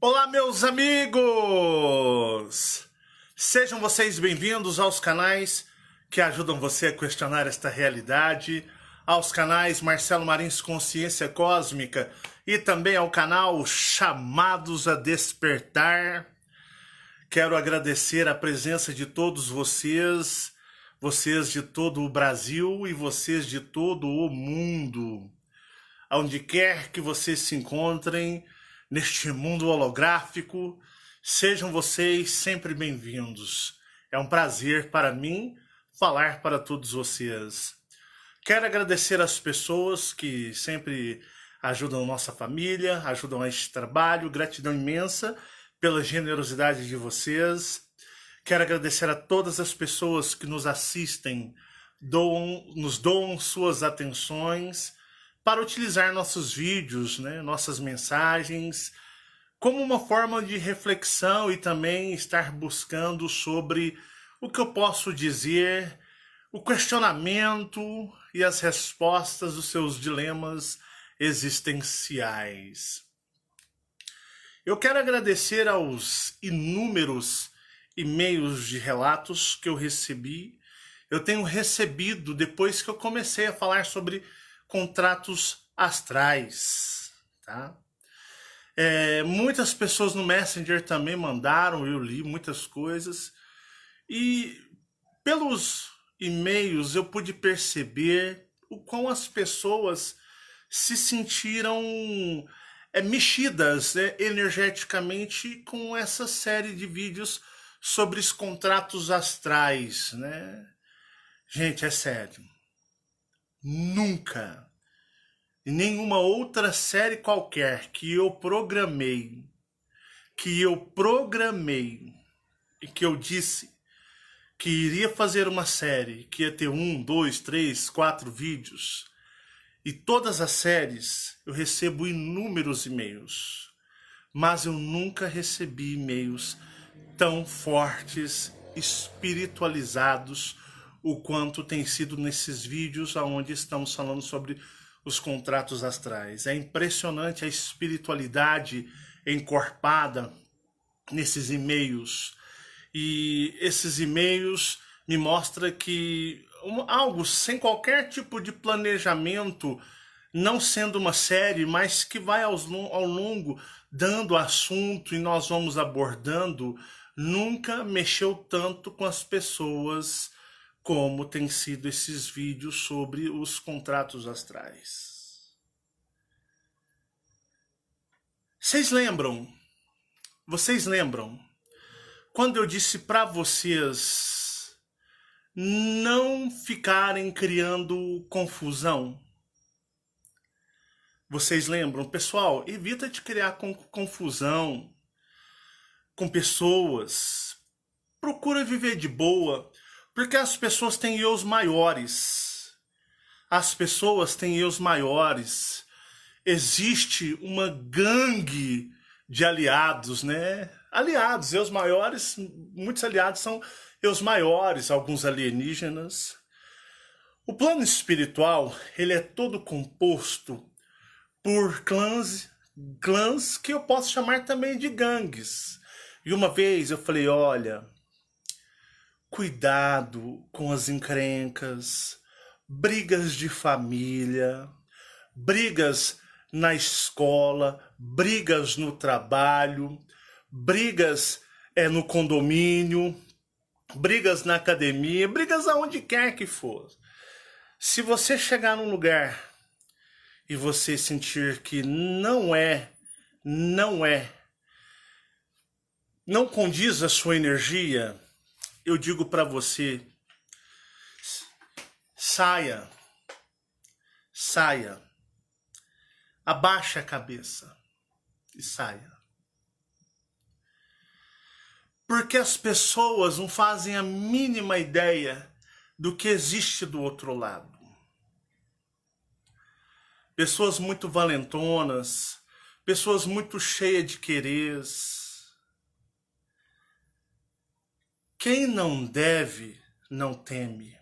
Olá, meus amigos! Sejam vocês bem-vindos aos canais que ajudam você a questionar esta realidade, aos canais Marcelo Marins Consciência Cósmica e também ao canal Chamados a Despertar. Quero agradecer a presença de todos vocês, vocês de todo o Brasil e vocês de todo o mundo. Aonde quer que vocês se encontrem, neste mundo holográfico, sejam vocês sempre bem-vindos. É um prazer para mim falar para todos vocês. Quero agradecer às pessoas que sempre ajudam nossa família, ajudam a este trabalho. Gratidão imensa pela generosidade de vocês. Quero agradecer a todas as pessoas que nos assistem, nos doam suas atenções para utilizar nossos vídeos, nossas mensagens, como uma forma de reflexão e também estar buscando sobre o que eu posso dizer, o questionamento e as respostas dos seus dilemas existenciais. Eu quero agradecer aos inúmeros e-mails de relatos que eu recebi. Eu tenho recebido depois que eu comecei a falar sobre contratos astrais, tá? Muitas pessoas no Messenger também mandaram, eu li muitas coisas, e pelos e-mails eu pude perceber o quão as pessoas se sentiram mexidas, energeticamente com essa série de vídeos sobre os contratos astrais, né? Gente, é sério. Nunca, em nenhuma outra série qualquer que eu programei e que eu disse que iria fazer uma série, que ia ter 1, 2, 3, 4 vídeos, e todas as séries eu recebo inúmeros e-mails, mas eu nunca recebi e-mails tão fortes, espiritualizados, o quanto tem sido nesses vídeos onde estamos falando sobre os contratos astrais. É impressionante a espiritualidade encorpada nesses e-mails. E esses e-mails me mostram que algo sem qualquer tipo de planejamento, não sendo uma série, mas que vai ao longo dando assunto e nós vamos abordando, nunca mexeu tanto com as pessoas como tem sido esses vídeos sobre os contratos astrais. Vocês lembram quando eu disse para vocês não ficarem criando confusão? Vocês lembram? Pessoal, evita de criar confusão com pessoas. Procura viver de boa. Porque as pessoas têm eus maiores. As pessoas têm eus maiores. Existe uma gangue de aliados, né? Aliados, eus maiores, muitos aliados são eus maiores, alguns alienígenas. O plano espiritual, ele é todo composto por clãs que eu posso chamar também de gangues. E uma vez eu falei, olha, cuidado com as encrencas, brigas de família, brigas na escola, brigas no trabalho, brigas no condomínio, brigas na academia, brigas aonde quer que for. Se você chegar num lugar e você sentir que não condiz a sua energia, eu digo para você, saia, abaixa a cabeça e saia. Porque as pessoas não fazem a mínima ideia do que existe do outro lado. Pessoas muito valentonas, pessoas muito cheias de quereres. Quem não deve, não teme.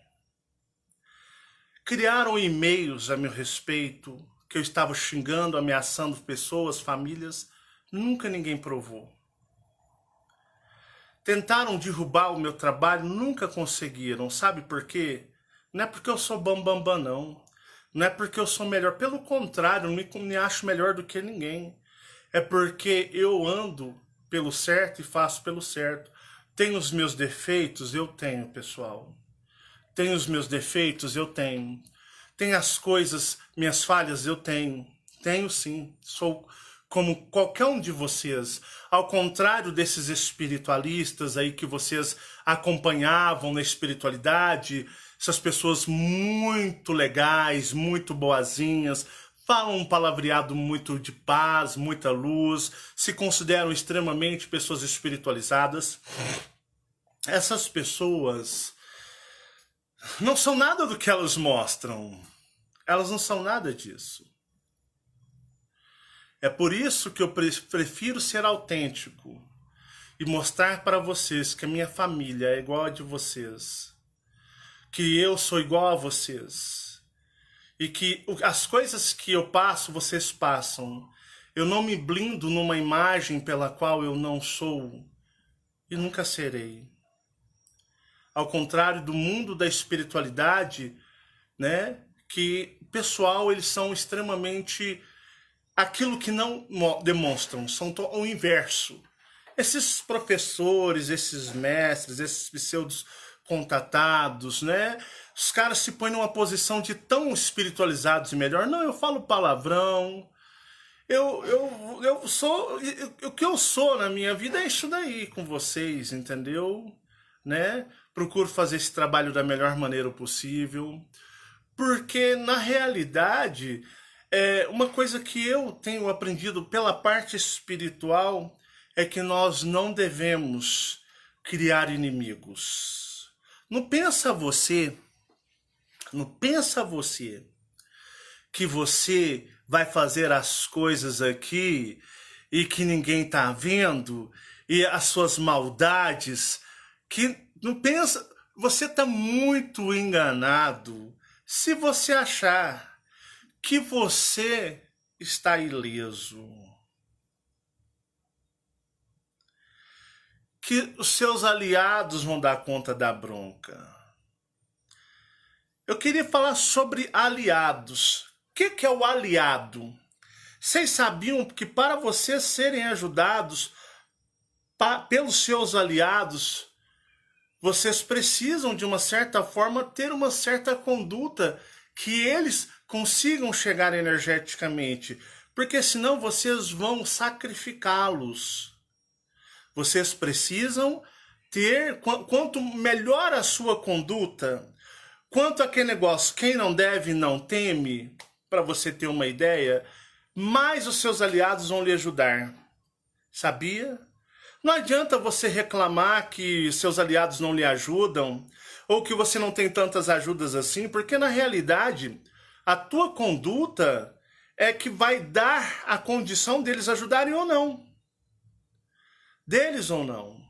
Criaram e-mails a meu respeito, que eu estava xingando, ameaçando pessoas, famílias. nunca ninguém provou. Tentaram derrubar o meu trabalho, nunca conseguiram. Sabe por quê? Não é porque eu sou bambambam, não. Não é porque eu sou melhor. Pelo contrário, eu me acho melhor do que ninguém. É porque eu ando pelo certo e faço pelo certo. Tenho os meus defeitos? Eu tenho, pessoal. Tenho os meus defeitos? Eu tenho. Tenho as coisas, minhas falhas? Eu tenho. Tenho sim. Sou como qualquer um de vocês. Ao contrário desses espiritualistas aí que vocês acompanhavam na espiritualidade, essas pessoas muito legais, muito boazinhas, falam um palavreado muito de paz, muita luz, se consideram extremamente pessoas espiritualizadas. Essas pessoas não são nada do que elas mostram. Elas não são nada disso. É por isso que eu prefiro ser autêntico e mostrar para vocês que a minha família é igual a de vocês, que eu sou igual a vocês e que as coisas que eu passo, vocês passam. Eu não me blindo numa imagem pela qual eu não sou e nunca serei. Ao contrário do mundo da espiritualidade, né, que pessoal, eles são extremamente aquilo que não demonstram, são o inverso. Esses professores, esses mestres, esses pseudos contatados, né? Os caras se põem numa posição de tão espiritualizados e melhor. Não, eu falo palavrão. Eu sou... O que eu sou na minha vida é isso daí com vocês, entendeu? Né? Procuro fazer esse trabalho da melhor maneira possível. Porque, na realidade... uma coisa que eu tenho aprendido pela parte espiritual é que nós não devemos criar inimigos. Não pensa você que você vai fazer as coisas aqui e que ninguém tá vendo e as suas maldades, que não pensa, você tá muito enganado se você achar que você está ileso, que os seus aliados vão dar conta da bronca. Eu queria falar sobre aliados. O que é o aliado? Vocês sabiam que para vocês serem ajudados pelos seus aliados, vocês precisam, de uma certa forma, ter uma certa conduta que eles consigam chegar energeticamente, porque senão vocês vão sacrificá-los. Vocês precisam ter, quanto melhor a sua conduta, quanto aquele negócio, quem não deve não teme, para você ter uma ideia, mais os seus aliados vão lhe ajudar. Sabia? Não adianta você reclamar que seus aliados não lhe ajudam, ou que você não tem tantas ajudas assim, porque na realidade a tua conduta é que vai dar a condição deles ajudarem ou não. Deles ou não.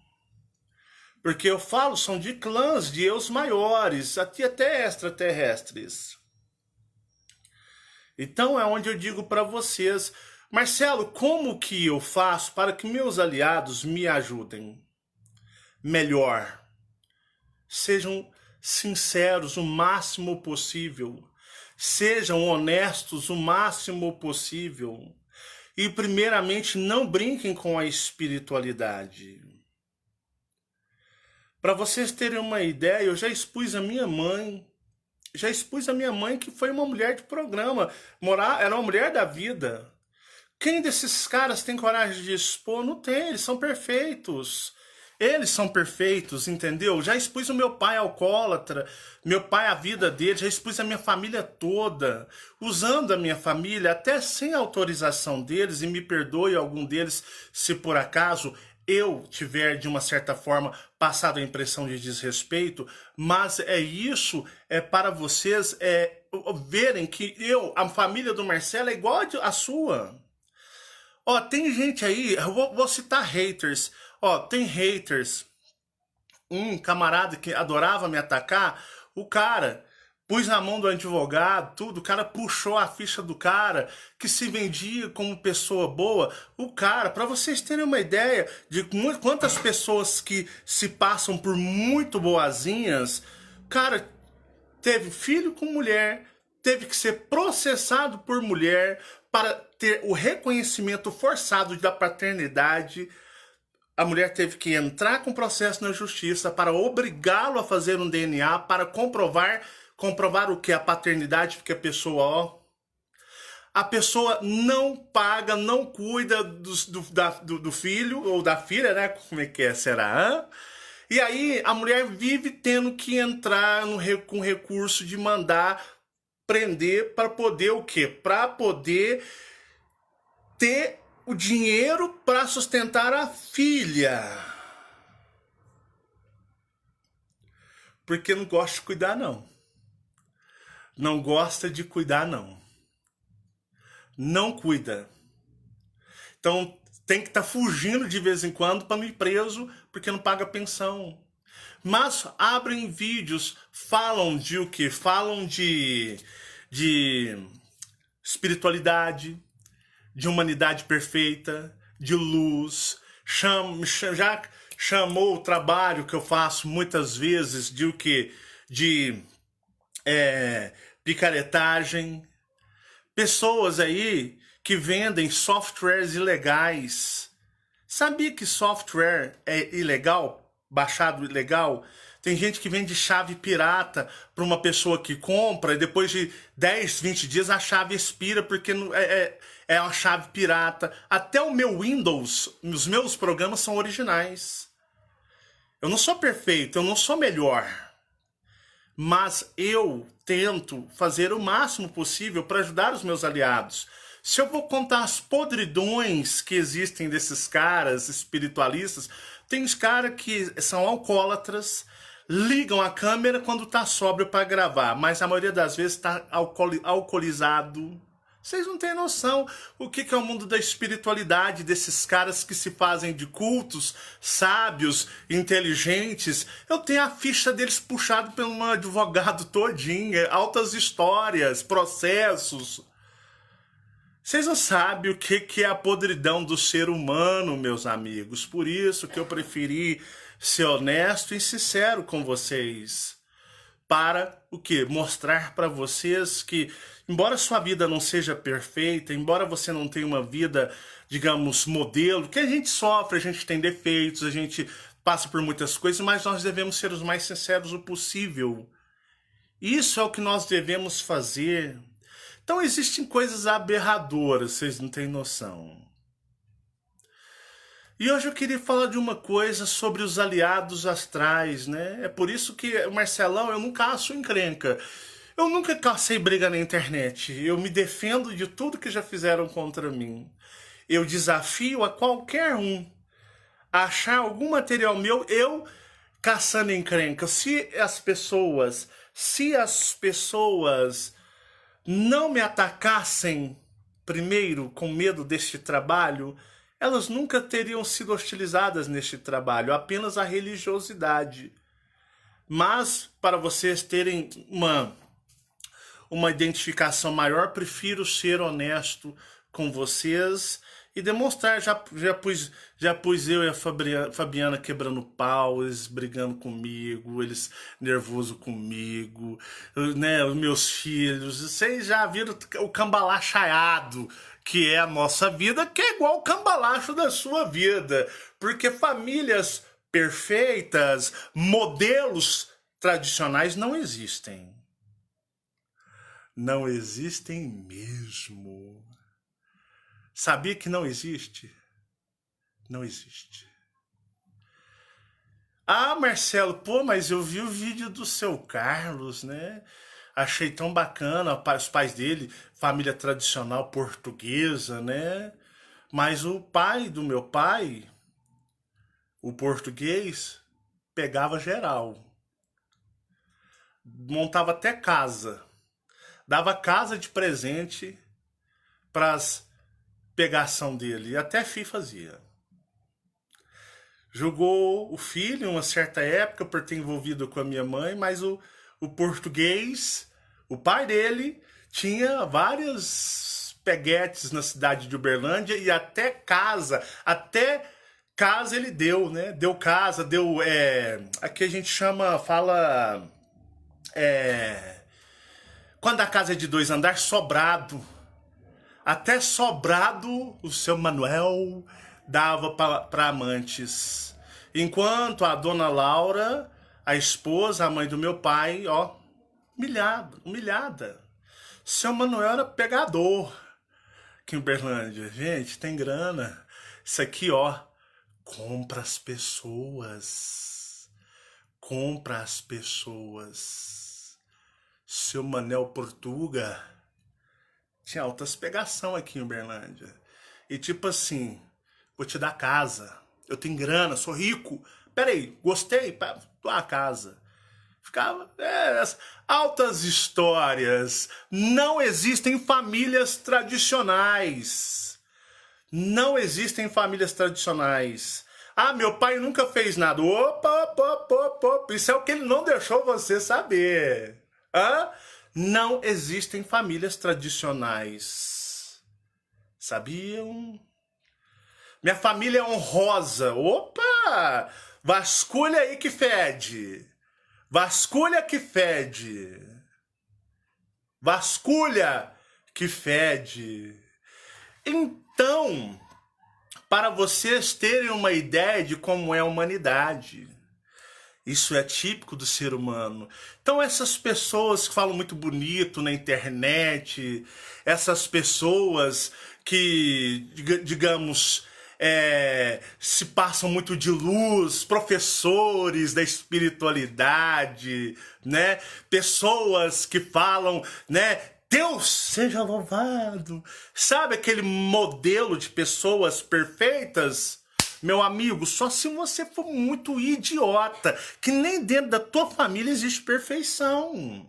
Porque eu falo, são de clãs, de eus maiores, até extraterrestres. Então é onde eu digo para vocês, Marcelo, como que eu faço para que meus aliados me ajudem melhor? Sejam sinceros o máximo possível. Sejam honestos o máximo possível. E primeiramente não brinquem com a espiritualidade. Para vocês terem uma ideia, eu já expus a minha mãe. Já expus a minha mãe, que foi uma mulher de programa. Era uma mulher da vida. Quem desses caras tem coragem de expor? Não tem, eles são perfeitos. Eles são perfeitos, entendeu? Já expus o meu pai alcoólatra, meu pai, a vida dele, já expus a minha família toda, usando a minha família, até sem autorização deles, e me perdoe algum deles se por acaso eu tiver, de uma certa forma, passado a impressão de desrespeito, mas é para vocês verem que a família do Marcelo é igual a sua. Ó, tem gente aí, eu vou citar haters. Ó, tem haters. Um camarada que adorava me atacar, o cara pus na mão do advogado, tudo, o cara puxou a ficha do cara, que se vendia como pessoa boa. O cara, para vocês terem uma ideia de quantas pessoas que se passam por muito boazinhas, cara, teve filho com mulher, teve que ser processado por mulher para ter o reconhecimento forçado da paternidade. A mulher teve que entrar com processo na justiça para obrigá-lo a fazer um DNA para comprovar o que? A paternidade, porque a pessoa, ó, a pessoa não paga, não cuida do filho ou da filha, né? Como é que é? Será? Hã? E aí a mulher vive tendo que entrar com recurso de mandar prender para poder o quê? Para poder ter o dinheiro para sustentar a filha. Porque não gosta de cuidar, não. Não gosta de cuidar, não. Não cuida. Então tem que estar fugindo de vez em quando para não ir preso porque não paga pensão. Mas abrem vídeos, falam de o quê? Falam de espiritualidade, de humanidade perfeita, de luz. Já chamou o trabalho que eu faço muitas vezes de o quê? De picaretagem. Pessoas aí que vendem softwares ilegais. Sabia que software é ilegal? Baixado ilegal? Tem gente que vende chave pirata para uma pessoa que compra e depois de 10, 20 dias a chave expira porque é uma chave pirata. Até o meu Windows, os meus programas são originais. Eu não sou perfeito, eu não sou melhor. Mas eu tento fazer o máximo possível para ajudar os meus aliados. Se eu vou contar as podridões que existem desses caras espiritualistas, tem uns caras que são alcoólatras, ligam a câmera quando tá sóbrio para gravar, mas a maioria das vezes tá alcoolizado. Vocês não têm noção o que é o mundo da espiritualidade desses caras que se fazem de cultos, sábios, inteligentes. Eu tenho a ficha deles puxado por um advogado todinha, altas histórias, processos. Vocês não sabem o que é a podridão do ser humano, meus amigos. Por isso que eu preferi ser honesto e sincero com vocês. Para o quê? Mostrar para vocês que, embora sua vida não seja perfeita, embora você não tenha uma vida, digamos, modelo, que a gente sofre, a gente tem defeitos, a gente passa por muitas coisas, mas nós devemos ser os mais sinceros o possível. Isso é o que nós devemos fazer. Então existem coisas aberradoras, vocês não têm noção. E hoje eu queria falar de uma coisa sobre os aliados astrais, né? É por isso que, Marcelão, eu nunca caço encrenca. Eu nunca cacei briga na internet. Eu me defendo de tudo que já fizeram contra mim. Eu desafio a qualquer um a achar algum material meu, eu caçando encrenca. Se as pessoas não me atacassem primeiro com medo deste trabalho, elas nunca teriam sido hostilizadas neste trabalho, apenas a religiosidade. Mas, para vocês terem uma identificação maior, prefiro ser honesto com vocês e demonstrar. Já pus eu e a Fabiana quebrando pau, eles brigando comigo, eles nervosos comigo, né, os meus filhos. Vocês já viram o cambalachaiado que é a nossa vida, que é igual o cambalacho da sua vida. Porque famílias perfeitas, modelos tradicionais não existem. Não existem mesmo. Sabia que não existe? Não existe. Ah, Marcelo, pô, mas eu vi o vídeo do seu Carlos, né? Achei tão bacana, os pais dele, família tradicional portuguesa, né? Mas o pai do meu pai, o português, pegava geral. Montava até casa. Dava casa de presente para as pegação dele. E até FI fazia. Jogou o filho em uma certa época por ter envolvido com a minha mãe, mas o português O pai dele tinha várias peguetes na cidade de Uberlândia e até casa ele deu, né? Deu casa, deu, aqui a gente fala, quando a casa é de 2 andares, sobrado. Até sobrado o seu Manuel dava para amantes. Enquanto a dona Laura, a esposa, a mãe do meu pai, ó, humilhada. Seu Manuel era pegador aqui em Uberlândia. Gente, tem grana. Isso aqui, ó, compra as pessoas. Compra as pessoas. Seu Manel Portuga tinha altas pegação aqui em Uberlândia. E tipo assim, vou te dar casa. Eu tenho grana, sou rico. Peraí, gostei? Tua casa. Ficava, altas histórias. Não existem famílias tradicionais. Não existem famílias tradicionais. Ah, meu pai nunca fez nada. Opa. Isso é o que ele não deixou você saber. Hã? Não existem famílias tradicionais. Sabiam? Minha família é honrosa. Opa! Vasculha aí que fede. Vasculha que fede. Vasculha que fede. Então, para vocês terem uma ideia de como é a humanidade, isso é típico do ser humano. Então essas pessoas que falam muito bonito na internet, essas pessoas que, digamos, se passam muito de luz, professores da espiritualidade, né? Pessoas que falam, né? Deus seja louvado. Sabe aquele modelo de pessoas perfeitas? Meu amigo, só se você for muito idiota, que nem dentro da tua família existe perfeição.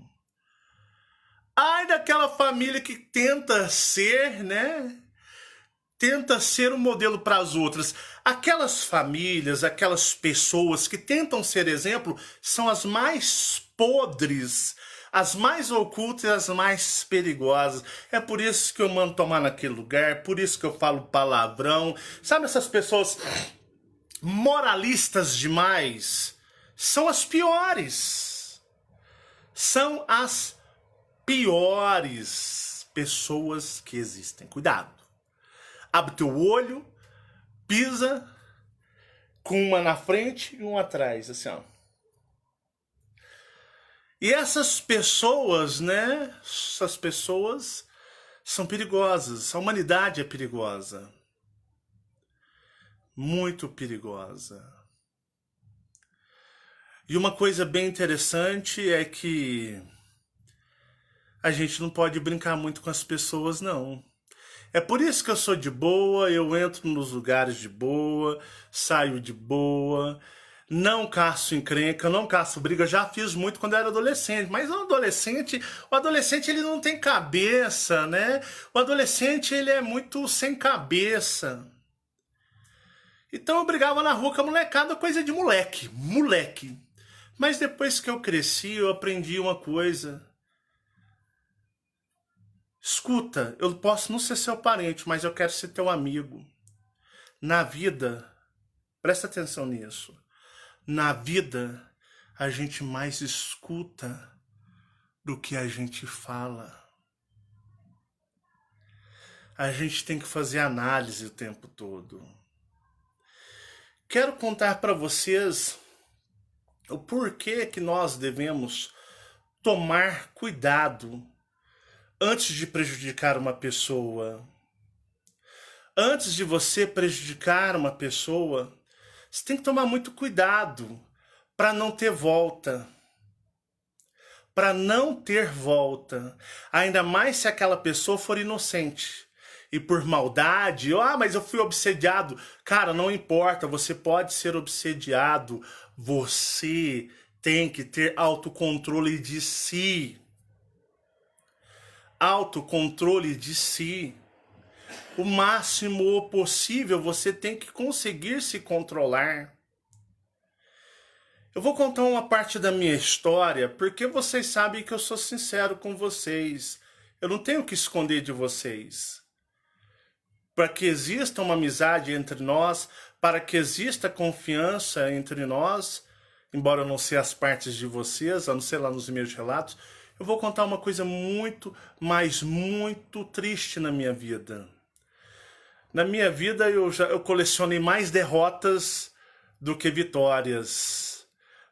Ai daquela família que tenta ser, né? Tenta ser um modelo para as outras. Aquelas famílias, aquelas pessoas que tentam ser exemplo, são as mais podres, as mais ocultas e as mais perigosas. É por isso que eu mando tomar naquele lugar, por isso que eu falo palavrão. Sabe essas pessoas moralistas demais? São as piores. São as piores pessoas que existem. Cuidado. Abre teu olho, pisa com uma na frente e uma atrás, assim, ó. E essas pessoas, né? Essas pessoas são perigosas. A humanidade é perigosa. Muito perigosa. E uma coisa bem interessante é que a gente não pode brincar muito com as pessoas, não. É por isso que eu sou de boa, eu entro nos lugares de boa, saio de boa, não caço encrenca, não caço briga. Já fiz muito quando eu era adolescente, mas o adolescente ele não tem cabeça, né? O adolescente ele é muito sem cabeça. Então eu brigava na rua com a molecada, coisa de moleque. Mas depois que eu cresci, eu aprendi uma coisa. Escuta, eu posso não ser seu parente, mas eu quero ser teu amigo. Na vida, presta atenção nisso. Na vida, a gente mais escuta do que a gente fala. A gente tem que fazer análise o tempo todo. Quero contar para vocês o porquê que nós devemos tomar cuidado antes de prejudicar uma pessoa. Antes de você prejudicar uma pessoa, você tem que tomar muito cuidado para não ter volta. Para não ter volta. Ainda mais se aquela pessoa for inocente. E por maldade, mas eu fui obsediado. Cara, não importa, você pode ser obsediado. Você tem que ter autocontrole de si. Autocontrole de si. O máximo possível você tem que conseguir se controlar. Eu vou contar uma parte da minha história, porque vocês sabem que eu sou sincero com vocês. Eu não tenho o que esconder de vocês. Para que exista uma amizade entre nós, para que exista confiança entre nós, embora eu não sei as partes de vocês, a não ser lá nos meus relatos, eu vou contar uma coisa muito, mas muito triste na minha vida. Na minha vida eu colecionei mais derrotas do que vitórias.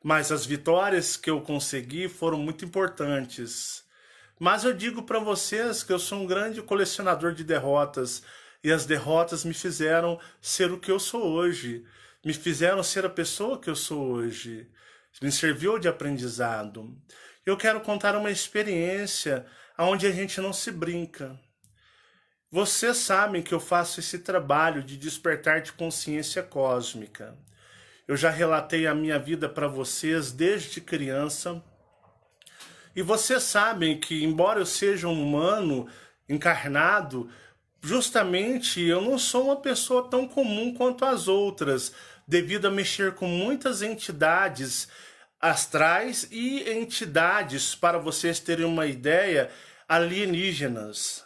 Mas as vitórias que eu consegui foram muito importantes. Mas eu digo para vocês que eu sou um grande colecionador de derrotas. E as derrotas me fizeram ser o que eu sou hoje. Me fizeram ser a pessoa que eu sou hoje. Me serviu de aprendizado. Eu quero contar uma experiência onde a gente não se brinca. Vocês sabem que eu faço esse trabalho de despertar de consciência cósmica. Eu já relatei a minha vida para vocês desde criança. E vocês sabem que, embora eu seja um humano encarnado, justamente eu não sou uma pessoa tão comum quanto as outras, devido a mexer com muitas entidades astrais e entidades, para vocês terem uma ideia, alienígenas.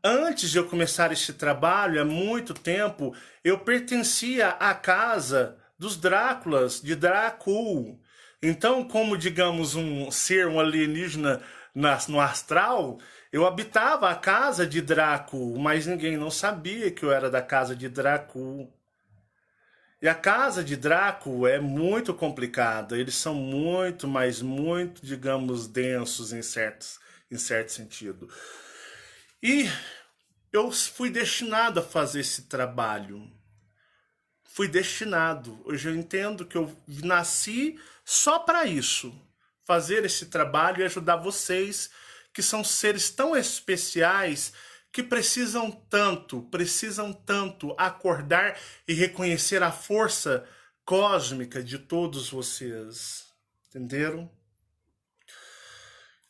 Antes de eu começar este trabalho, há muito tempo, eu pertencia à casa dos Dráculas, de Drácul. Então, como, digamos, um ser, um alienígena no astral, eu habitava a casa de Drácul, mas ninguém não sabia que eu era da casa de Drácul. E a casa de Drácul é muito complicada, eles são muito, mas muito, digamos, densos em certo sentido. E eu fui destinado a fazer esse trabalho. Fui destinado. Hoje eu entendo que eu nasci só para isso. Fazer esse trabalho e ajudar vocês, que são seres tão especiais, que precisam tanto acordar e reconhecer a força cósmica de todos vocês. Entenderam?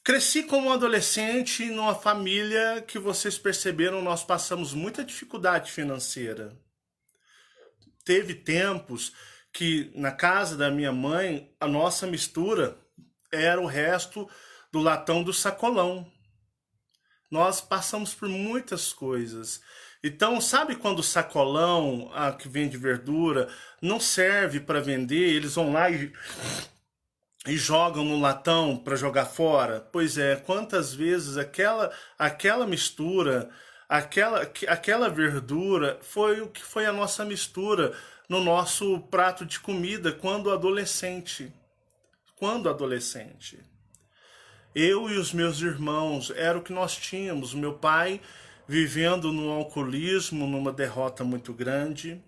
Cresci como um adolescente numa família que vocês perceberam, nós passamos muita dificuldade financeira. Teve tempos que na casa da minha mãe a nossa mistura era o resto do latão do sacolão. Nós passamos por muitas coisas. Então, sabe quando o sacolão que vende verdura não serve para vender, eles vão lá e jogam no latão para jogar fora? Pois é, quantas vezes aquela mistura, aquela verdura foi o que foi a nossa mistura no nosso prato de comida quando adolescente. Quando adolescente. Eu e os meus irmãos, era o que nós tínhamos. Meu pai vivendo no alcoolismo, numa derrota muito grande.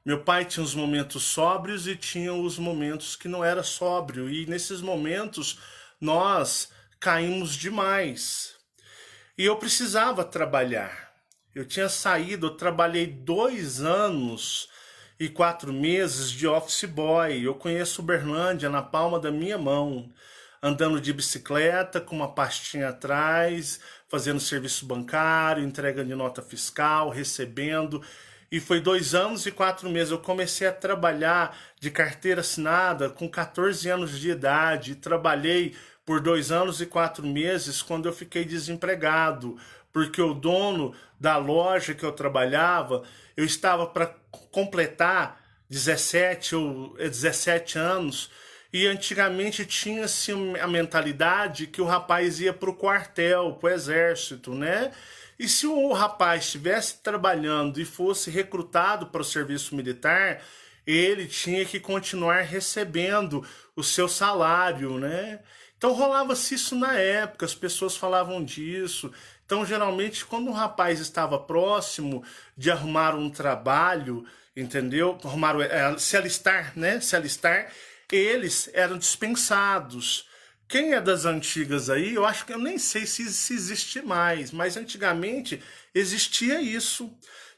Meu pai tinha os momentos sóbrios e tinha os momentos que não era sóbrio. E nesses momentos nós caímos demais. E eu precisava trabalhar. Eu tinha saído, eu trabalhei 2 anos e 4 meses de office boy. Eu conheço Uberlândia na palma da minha mão. Andando de bicicleta, com uma pastinha atrás, fazendo serviço bancário, entrega de nota fiscal, recebendo. E foi 2 anos e 4 meses. Eu comecei a trabalhar de carteira assinada com 14 anos de idade. Trabalhei por 2 anos e 4 meses quando eu fiquei desempregado. Porque o dono da loja que eu trabalhava, eu estava para completar 17 anos. E antigamente tinha-se a mentalidade que o rapaz ia para o quartel, para o exército, né? E se o rapaz estivesse trabalhando e fosse recrutado para o serviço militar, ele tinha que continuar recebendo o seu salário, né? Então rolava-se isso na época, as pessoas falavam disso. Então, geralmente, quando um rapaz estava próximo de arrumar um trabalho, entendeu? Se alistar, né? Se alistar, eles eram dispensados. Quem é das antigas aí, eu acho que eu nem sei se existe mais, mas antigamente existia isso.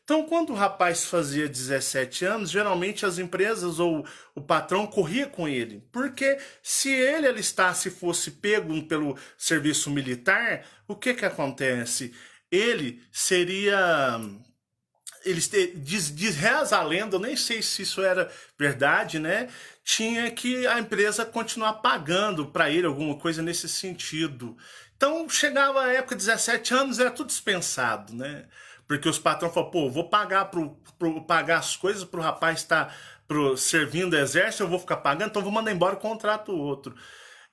Então, quando o rapaz fazia 17 anos, geralmente as empresas ou o patrão corria com ele. Porque se ele alistasse e fosse pego pelo serviço militar, o que acontece? Ele reza a lenda, eu nem sei se isso era verdade, né? Tinha que a empresa continuar pagando para ele alguma coisa nesse sentido. Então chegava a época de 17 anos, era tudo dispensado, né? Porque os patrões falaram, pô, vou pagar, pagar as coisas para o rapaz estar servindo o exército, eu vou ficar pagando, então vou mandar embora o contrato outro.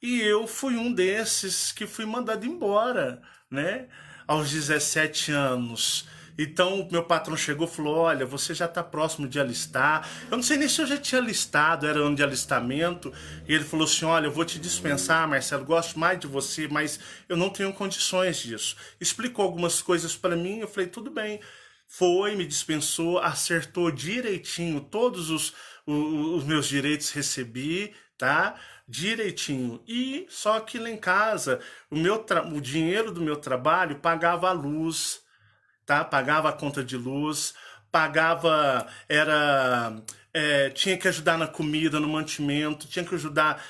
E eu fui um desses que fui mandado embora, né? Aos 17 anos. Então, meu patrão chegou e falou, olha, você já está próximo de alistar. Eu não sei nem se eu já tinha alistado, era ano de alistamento. E ele falou assim, olha, eu vou te dispensar, Marcelo, gosto mais de você, mas eu não tenho condições disso. Explicou algumas coisas para mim, eu falei, tudo bem. Foi, me dispensou, acertou direitinho todos os meus direitos, recebi, tá? Direitinho. E só que lá em casa, o dinheiro do meu trabalho pagava a luz, tá? Pagava a conta de luz, pagava, tinha que ajudar na comida, no mantimento, tinha que ajudar,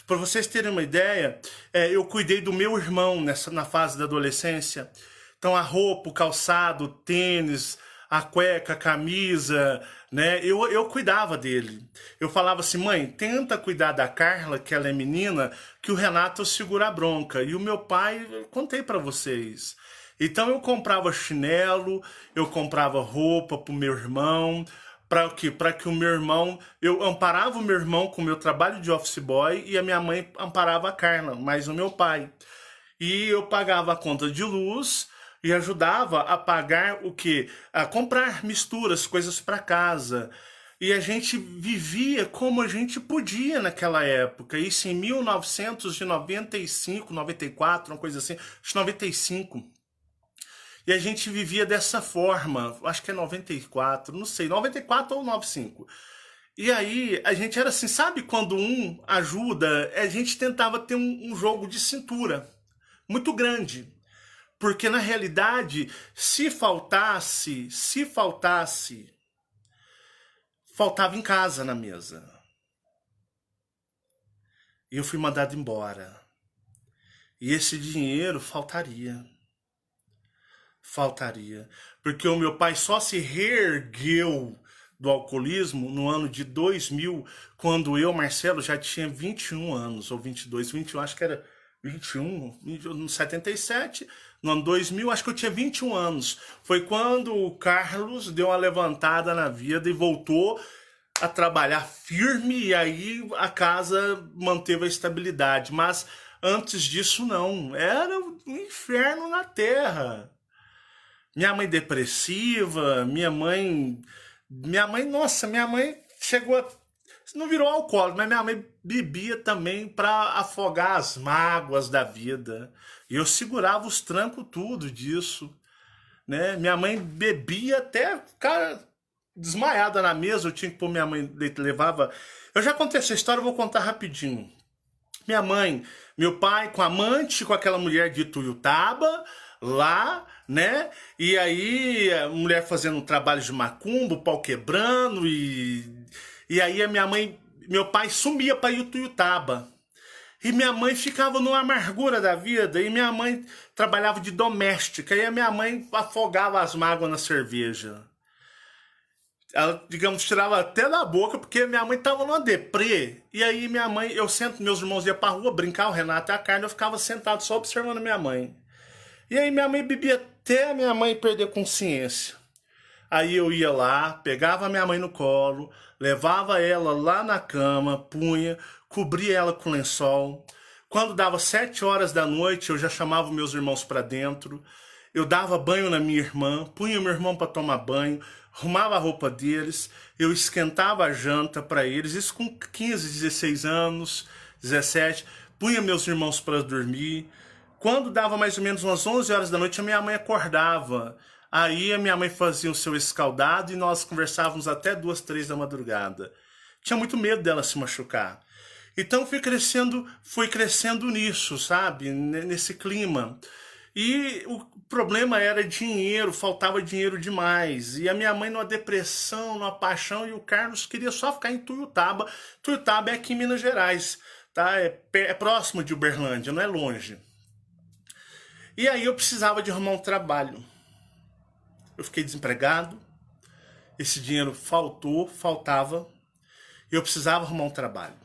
para vocês terem uma ideia, eu cuidei do meu irmão na fase da adolescência, então a roupa, o calçado, o tênis, a cueca, a camisa, né? Eu cuidava dele. Eu falava assim, mãe, tenta cuidar da Carla, que ela é menina, que o Renato segura a bronca. E o meu pai, eu contei para vocês. Então eu comprava chinelo, eu comprava roupa pro meu irmão, para o quê? Para que o meu irmão, eu amparava o meu irmão com o meu trabalho de office boy e a minha mãe amparava a Carla, mais o meu pai. E eu pagava a conta de luz e ajudava a pagar o quê? A comprar misturas, coisas para casa. E a gente vivia como a gente podia naquela época. Isso em 1995, 94, uma coisa assim, acho que 95. E a gente vivia dessa forma, acho que é 94, não sei, 94 ou 95. E aí, a gente era assim, sabe quando um ajuda, a gente tentava ter um jogo de cintura muito grande. Porque na realidade, se faltava em casa na mesa. E eu fui mandado embora. E esse dinheiro faltaria. Porque o meu pai só se reergueu do alcoolismo no ano de 2000, quando eu, Marcelo, já tinha 21 anos, ou 22, 21, acho que era 21, no 77, no ano 2000, acho que eu tinha 21 anos. Foi quando o Carlos deu uma levantada na vida e voltou a trabalhar firme, e aí a casa manteve a estabilidade. Mas antes disso, não. Era um inferno na terra. Minha mãe depressiva, nossa, minha mãe chegou a, não virou alcoólatra, mas minha mãe bebia também para afogar as mágoas da vida. E eu segurava os trancos tudo disso, né? Minha mãe bebia até ficar desmaiada na mesa, eu tinha que pôr minha mãe, levava... Eu já contei essa história, eu vou contar rapidinho. Minha mãe, meu pai com amante, com aquela mulher de Ituiutaba, lá, né? E aí a mulher fazendo um trabalho de macumba, o pau quebrando, e aí a meu pai sumia para Ituiutaba. E minha mãe ficava numa amargura da vida, e minha mãe trabalhava de doméstica, e a minha mãe afogava as mágoas na cerveja. Ela, digamos, tirava até da boca, porque minha mãe tava numa deprê. E aí minha mãe, meus irmãos iam pra rua brincar, o Renato e a Carla, eu ficava sentado só observando minha mãe. E aí minha mãe bebia até a minha mãe perder consciência. Aí eu ia lá, pegava a minha mãe no colo, levava ela lá na cama, punha, cobria ela com lençol. Quando dava 7 horas da noite, eu já chamava meus irmãos para dentro. Eu dava banho na minha irmã, punha meu irmão para tomar banho, arrumava a roupa deles, eu esquentava a janta para eles, isso com 15, 16 anos, 17, punha meus irmãos para dormir. Quando dava mais ou menos umas 11 horas da noite, a minha mãe acordava. Aí a minha mãe fazia o seu escaldado e nós conversávamos até 2, 3 da madrugada. Tinha muito medo dela se machucar. Então fui crescendo nisso, sabe? Nesse clima. E o problema era dinheiro, faltava dinheiro demais. E a minha mãe numa depressão, numa paixão, e o Carlos queria só ficar em Tuiutaba. Tuiutaba é aqui em Minas Gerais, tá? É próximo de Uberlândia, não é longe. E aí eu precisava de arrumar um trabalho. Eu fiquei desempregado, esse dinheiro faltava, e eu precisava arrumar um trabalho.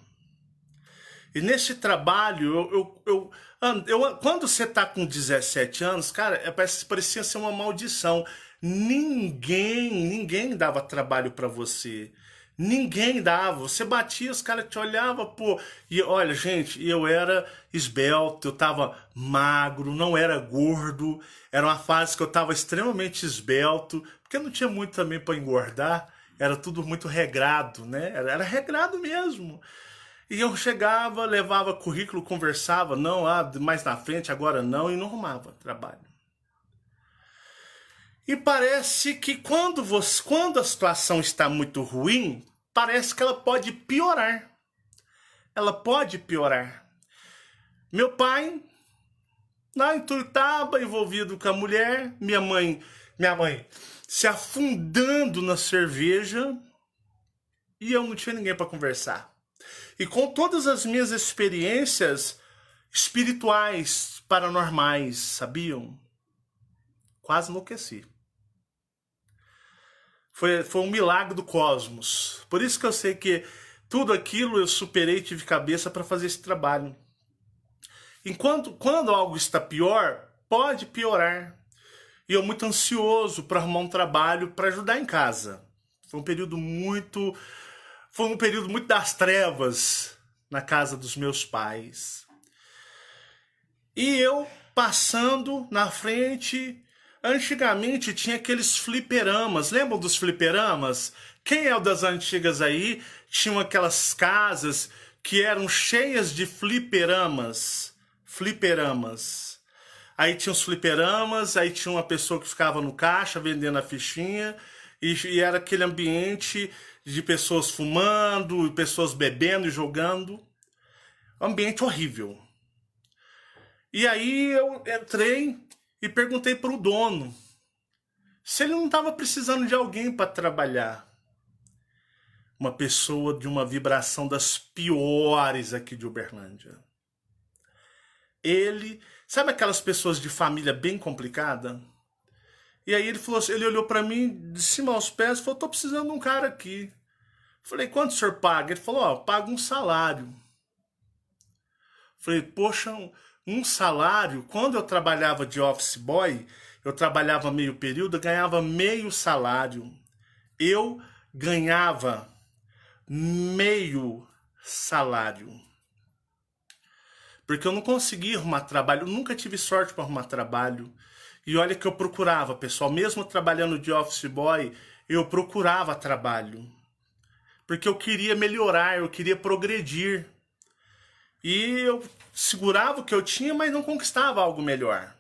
E nesse trabalho, quando você tá com 17 anos, cara, parecia ser uma maldição. Ninguém dava trabalho pra você. Ninguém dava. Você batia, os caras te olhavam, pô. E olha, gente, eu era esbelto, eu tava magro, não era gordo. Era uma fase que eu tava extremamente esbelto, porque não tinha muito também pra engordar. Era tudo muito regrado, né? Era regrado mesmo. E eu chegava, levava currículo, conversava, não, mais na frente, agora não, e não arrumava trabalho. E parece que quando a situação está muito ruim, parece que ela pode piorar. Ela pode piorar. Meu pai, lá em Tuiutaba, envolvido com a mulher, minha mãe se afundando na cerveja, e eu não tinha ninguém para conversar. E com todas as minhas experiências espirituais, paranormais, sabiam? Quase enlouqueci. Foi um milagre do cosmos. Por isso que eu sei que tudo aquilo eu superei e tive cabeça para fazer esse trabalho. Quando algo está pior, pode piorar. E eu muito ansioso para arrumar um trabalho para ajudar em casa. Foi um período muito das trevas na casa dos meus pais. E eu passando na frente. Antigamente tinha aqueles fliperamas, lembram dos fliperamas? Quem é o das antigas aí? Tinham aquelas casas que eram cheias de fliperamas. Aí tinha os fliperamas, aí tinha uma pessoa que ficava no caixa vendendo a fichinha, e era aquele ambiente de pessoas fumando, pessoas bebendo e jogando. Um ambiente horrível. E aí eu entrei e perguntei para o dono se ele não estava precisando de alguém para trabalhar. Uma pessoa de uma vibração das piores aqui de Uberlândia. Ele, sabe aquelas pessoas de família bem complicada? E aí ele falou assim, ele olhou para mim de cima aos pés e falou, tô precisando de um cara aqui. Falei, quanto o senhor paga? Ele falou, ó, pago um salário. Falei, poxa, um salário, quando eu trabalhava de office boy, eu trabalhava meio período, eu ganhava meio salário. Eu ganhava meio salário. Porque eu não conseguia arrumar trabalho, eu nunca tive sorte para arrumar trabalho. E olha que eu procurava, pessoal, mesmo trabalhando de office boy, eu procurava trabalho. Porque eu queria melhorar, eu queria progredir. E eu segurava o que eu tinha, mas não conquistava algo melhor.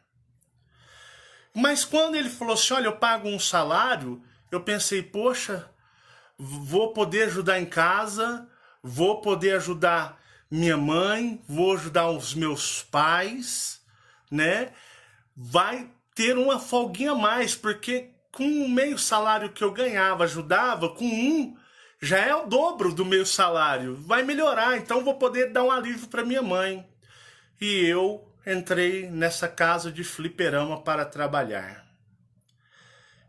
Mas quando ele falou assim, olha, eu pago um salário, eu pensei, poxa, vou poder ajudar em casa, vou poder ajudar minha mãe, vou ajudar os meus pais, né? Vai ter uma folguinha a mais, porque com o meio salário que eu ganhava, ajudava, com um, já é o dobro do meu salário. Vai melhorar, então vou poder dar um alívio para minha mãe. E eu entrei nessa casa de fliperama para trabalhar.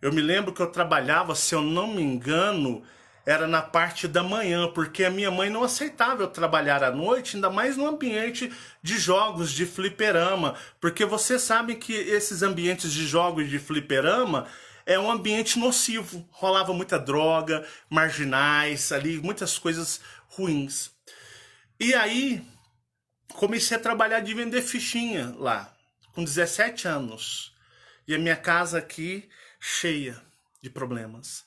Eu me lembro que eu trabalhava, se eu não me engano, era na parte da manhã, porque a minha mãe não aceitava eu trabalhar à noite, ainda mais no ambiente de jogos de fliperama, porque vocês sabem que esses ambientes de jogos de fliperama é um ambiente nocivo, rolava muita droga, marginais ali, muitas coisas ruins. E aí comecei a trabalhar de vender fichinha lá, com 17 anos. E a minha casa aqui cheia de problemas.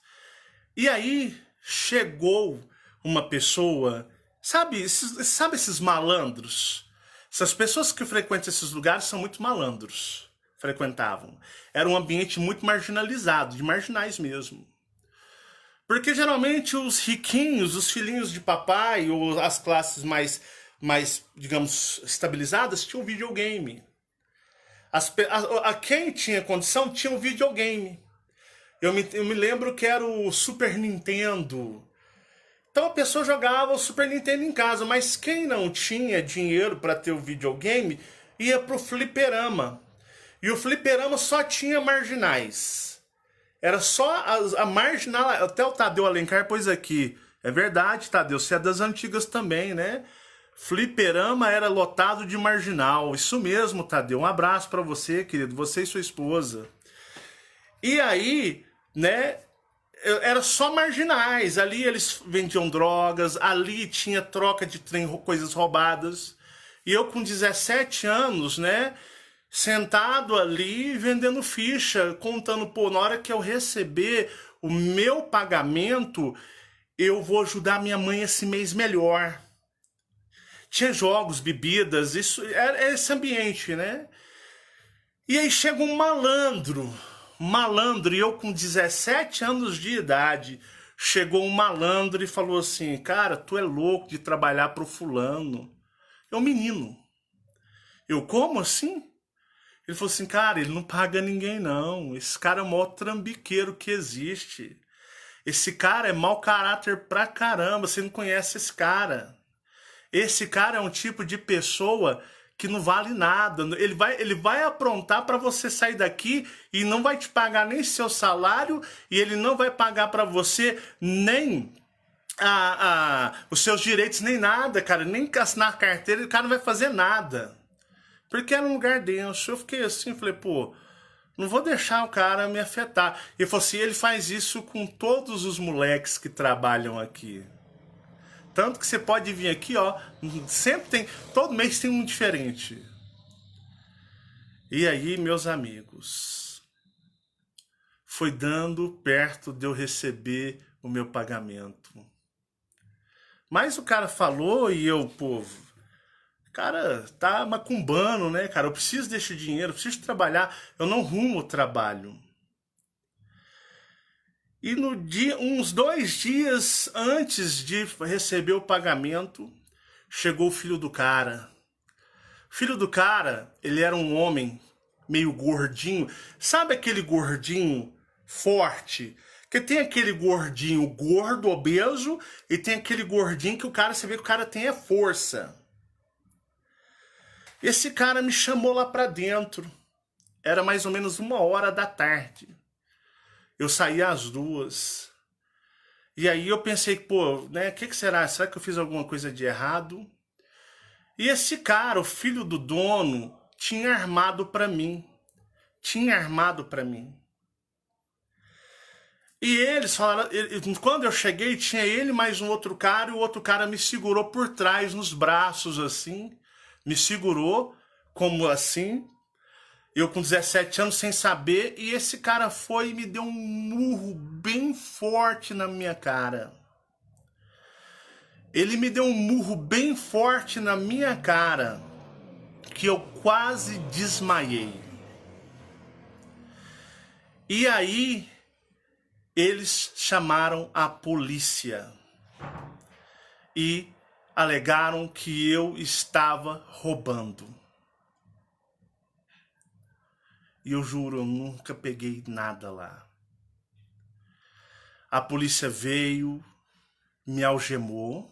E aí chegou uma pessoa, sabe esses malandros? Essas pessoas que frequentam esses lugares são muito malandros. Frequentavam. Era um ambiente muito marginalizado, de marginais mesmo. Porque geralmente os riquinhos, os filhinhos de papai, ou as classes mais digamos, estabilizadas, tinham videogame. Quem tinha condição tinha um videogame. Eu me lembro que era o Super Nintendo. Então a pessoa jogava o Super Nintendo em casa, mas quem não tinha dinheiro para ter o videogame ia pro fliperama. E o fliperama só tinha marginais. Era só a marginal. Até o Tadeu Alencar pôs aqui. É verdade, Tadeu, você é das antigas também, né? Fliperama era lotado de marginal. Isso mesmo, Tadeu. Um abraço pra você, querido. Você e sua esposa. E aí, né? Era só marginais. Ali eles vendiam drogas, ali tinha troca de trem, coisas roubadas. E eu com 17 anos, né? Sentado ali vendendo ficha, contando, pô, na hora que eu receber o meu pagamento, eu vou ajudar minha mãe esse mês melhor. Tinha jogos, bebidas, isso era esse ambiente, né? E aí chega um malandro, e eu com 17 anos de idade, chegou um malandro e falou assim, cara, tu é louco de trabalhar pro fulano. Eu, menino, eu, como assim? Ele falou assim, cara, ele não paga ninguém não, esse cara é o maior trambiqueiro que existe. Esse cara é mau caráter pra caramba, você não conhece esse cara. Esse cara é um tipo de pessoa que não vale nada. Ele vai aprontar para você sair daqui e não vai te pagar nem seu salário e ele não vai pagar para você nem os seus direitos, nem nada, cara. Nem assinar a carteira, o cara não vai fazer nada. Porque era um lugar denso. Eu fiquei assim, falei, pô, não vou deixar o cara me afetar. E ele falou assim, ele faz isso com todos os moleques que trabalham aqui. Tanto que você pode vir aqui, ó, sempre tem, todo mês tem um diferente. E aí, meus amigos, foi dando perto de eu receber o meu pagamento. Mas o cara falou e eu, pô, cara, tá macumbando, né, cara? Eu preciso desse dinheiro, eu preciso trabalhar, eu não rumo o trabalho. E no dia, uns 2 dias antes de receber o pagamento, chegou o filho do cara. O filho do cara, ele era um homem meio gordinho. Sabe aquele gordinho forte? Que tem aquele gordinho gordo, obeso, e tem aquele gordinho que o cara, você vê que o cara tem força. Esse cara me chamou lá pra dentro. Era mais ou menos 1h da tarde. Eu saí às 2. E aí eu pensei, pô, né, o que será? Será que eu fiz alguma coisa de errado? E esse cara, o filho do dono, tinha armado pra mim. Tinha armado pra mim. E eles falaram, quando eu cheguei, tinha ele mais um outro cara, e o outro cara me segurou por trás, nos braços, assim. Me segurou, como assim. Eu com 17 anos, sem saber, e esse cara foi e me deu um murro bem forte na minha cara. Ele me deu um murro bem forte na minha cara, que eu quase desmaiei. E aí, eles chamaram a polícia e alegaram que eu estava roubando. E eu juro, eu nunca peguei nada lá. A polícia veio, me algemou.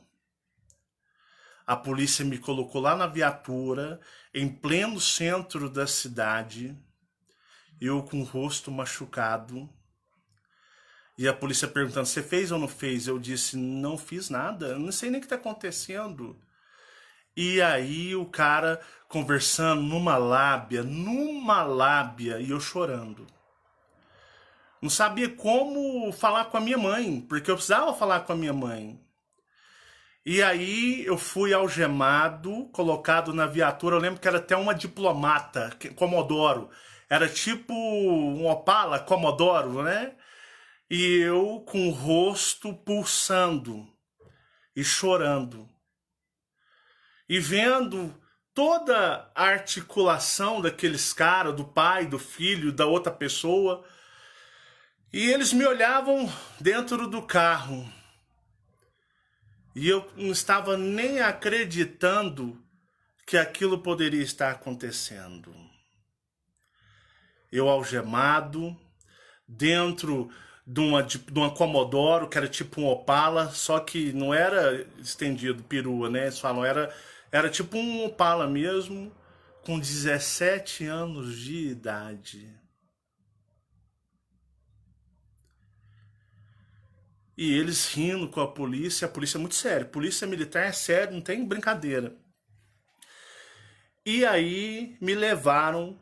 A polícia me colocou lá na viatura, em pleno centro da cidade. Eu com o rosto machucado. E a polícia perguntando, você fez ou não fez? Eu disse, não fiz nada, eu não sei nem o que está acontecendo. E aí o cara conversando numa lábia, e eu chorando. Não sabia como falar com a minha mãe, porque eu precisava falar com a minha mãe. E aí eu fui algemado, colocado na viatura, eu lembro que era até uma diplomata, Comodoro. Era tipo um Opala Comodoro, né? E eu com o rosto pulsando e chorando. E vendo toda a articulação daqueles caras, do pai, do filho, da outra pessoa. E eles me olhavam dentro do carro. E eu não estava nem acreditando que aquilo poderia estar acontecendo. Eu algemado, dentro de uma Comodoro, que era tipo um Opala, só que não era estendido, perua, né? Eles falam, era tipo um Opala mesmo, com 17 anos de idade. E eles rindo com a polícia é muito séria. Polícia militar é sério, não tem brincadeira. E aí me levaram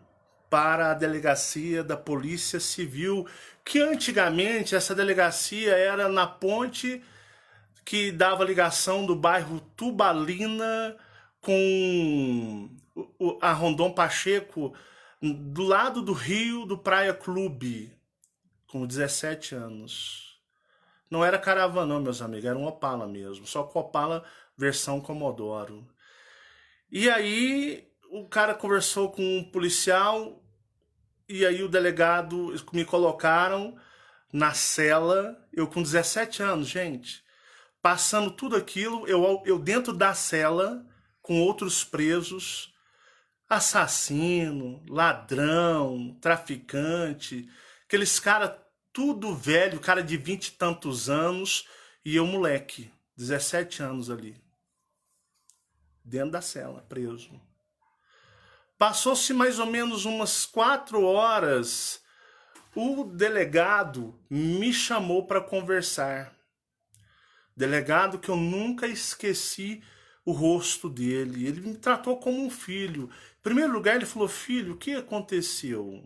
para a delegacia da Polícia Civil, que antigamente essa delegacia era na ponte que dava ligação do bairro Tubalina com a Rondon Pacheco, do lado do Rio do Praia Clube, com 17 anos. Não era caravana não, meus amigos, era um Opala mesmo, só com Opala versão Comodoro. E aí o cara conversou com um policial e aí o delegado me colocaram na cela, eu com 17 anos, gente, passando tudo aquilo, eu dentro da cela com outros presos, assassino, ladrão, traficante, aqueles caras tudo velho, cara de 20 e tantos anos, e eu moleque, 17 anos ali, dentro da cela, preso. Passou-se mais ou menos umas 4 horas, o delegado me chamou para conversar. Delegado que eu nunca esqueci o rosto dele. Ele me tratou como um filho. Em primeiro lugar, ele falou: filho, o que aconteceu?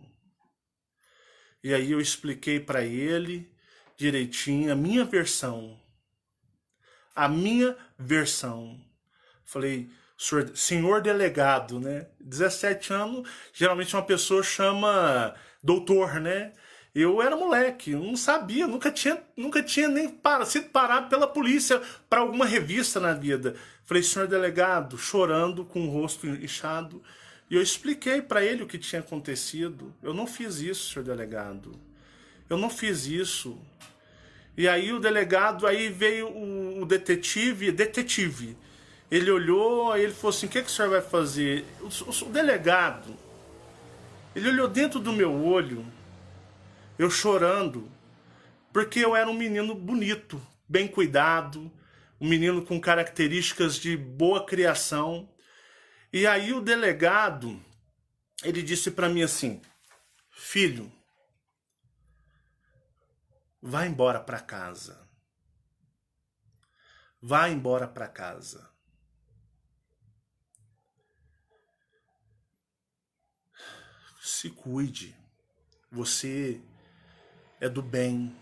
E aí eu expliquei para ele direitinho a minha versão. A minha versão. Falei: senhor delegado, né? 17 anos, geralmente uma pessoa chama doutor, né? Eu era moleque, não sabia, nunca tinha nem sido parado pela polícia para alguma revista na vida. Falei: senhor delegado, chorando, com o rosto inchado, e eu expliquei para ele o que tinha acontecido. Eu não fiz isso, senhor delegado. Eu não fiz isso. E aí o delegado, aí veio o detetive. Ele olhou, aí ele falou assim: o que o senhor vai fazer? O delegado, ele olhou dentro do meu olho, eu chorando, porque eu era um menino bonito, bem cuidado, um menino com características de boa criação. E aí o delegado, ele disse para mim assim: filho, vá embora para casa. Vá embora para casa. Se cuide. Você é do bem.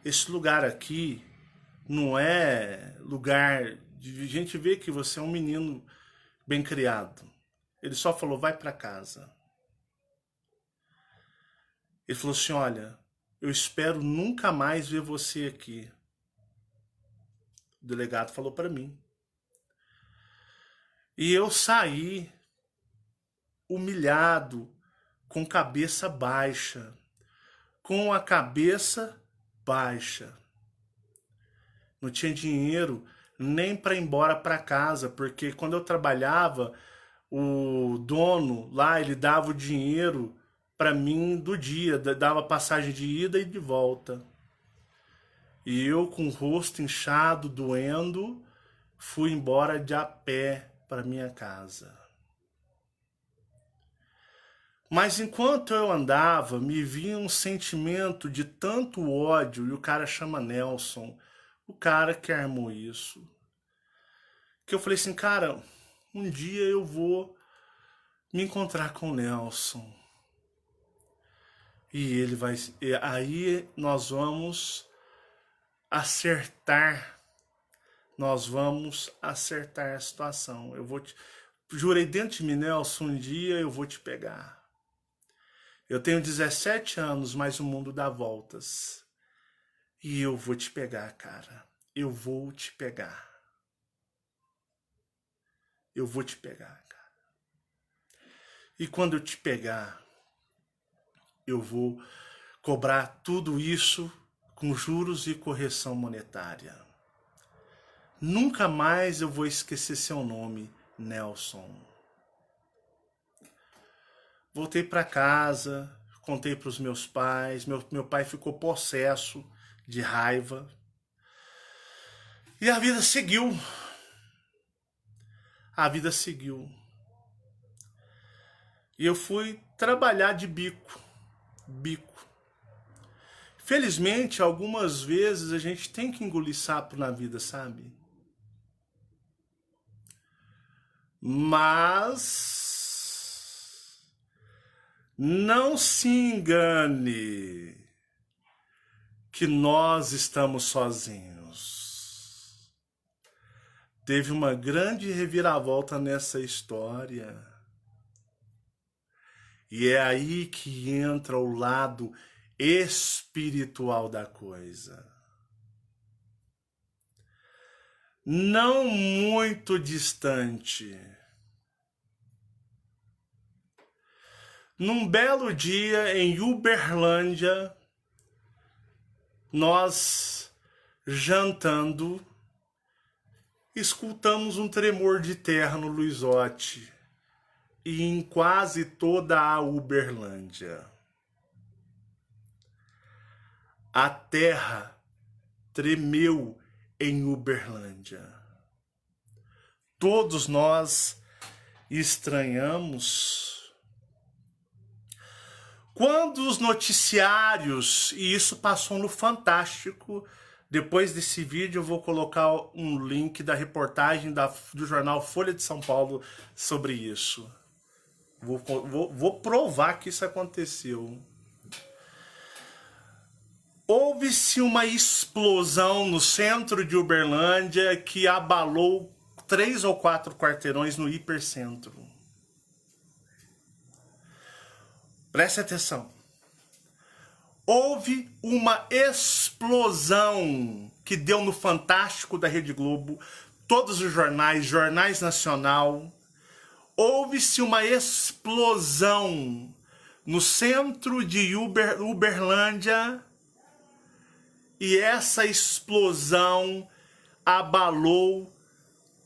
Esse lugar aqui não é lugar de gente ver que você é um menino bem criado. Ele só falou: vai para casa. Ele falou assim: olha, eu espero nunca mais ver você aqui. O delegado falou para mim. E eu saí humilhado, com cabeça baixa. Com a cabeça baixa. Não tinha dinheiro nem para ir embora para casa, porque quando eu trabalhava, o dono lá, ele dava o dinheiro para mim do dia, dava passagem de ida e de volta. E eu com o rosto inchado, doendo, fui embora de a pé para minha casa. Mas enquanto eu andava, me vinha um sentimento de tanto ódio, e o cara chama Nelson, o cara que armou isso. Que eu falei assim: cara, um dia eu vou me encontrar com o Nelson. E ele vai. E aí nós vamos acertar. Nós vamos acertar a situação. Eu vou te. Jurei dentro de mim: Nelson, um dia eu vou te pegar. Eu tenho 17 anos, mas o mundo dá voltas. E eu vou te pegar, cara. Eu vou te pegar. Eu vou te pegar, cara. E quando eu te pegar, eu vou cobrar tudo isso com juros e correção monetária. Nunca mais eu vou esquecer seu nome, Nelson. Voltei para casa, contei para os meus pais. Meu pai ficou possesso de raiva. E a vida seguiu. A vida seguiu. E eu fui trabalhar de bico. Felizmente, algumas vezes a gente tem que engolir sapo na vida, sabe? Mas não se engane que nós estamos sozinhos. Teve uma grande reviravolta nessa história. E é aí que entra o lado espiritual da coisa. Não muito distante. Num belo dia em Uberlândia, nós, jantando, escutamos um tremor de terra no Luizote e em quase toda a Uberlândia. A terra tremeu em Uberlândia. Todos nós estranhamos. Quando os noticiários, e isso passou no Fantástico, depois desse vídeo eu vou colocar um link da reportagem do jornal Folha de São Paulo sobre isso. Vou provar que isso aconteceu. Houve-se uma explosão no centro de Uberlândia que abalou 3 ou 4 quarteirões no hipercentro. Preste atenção. Houve uma explosão que deu no Fantástico da Rede Globo, todos os jornais nacional. Houve-se uma explosão no centro de Uberlândia e essa explosão abalou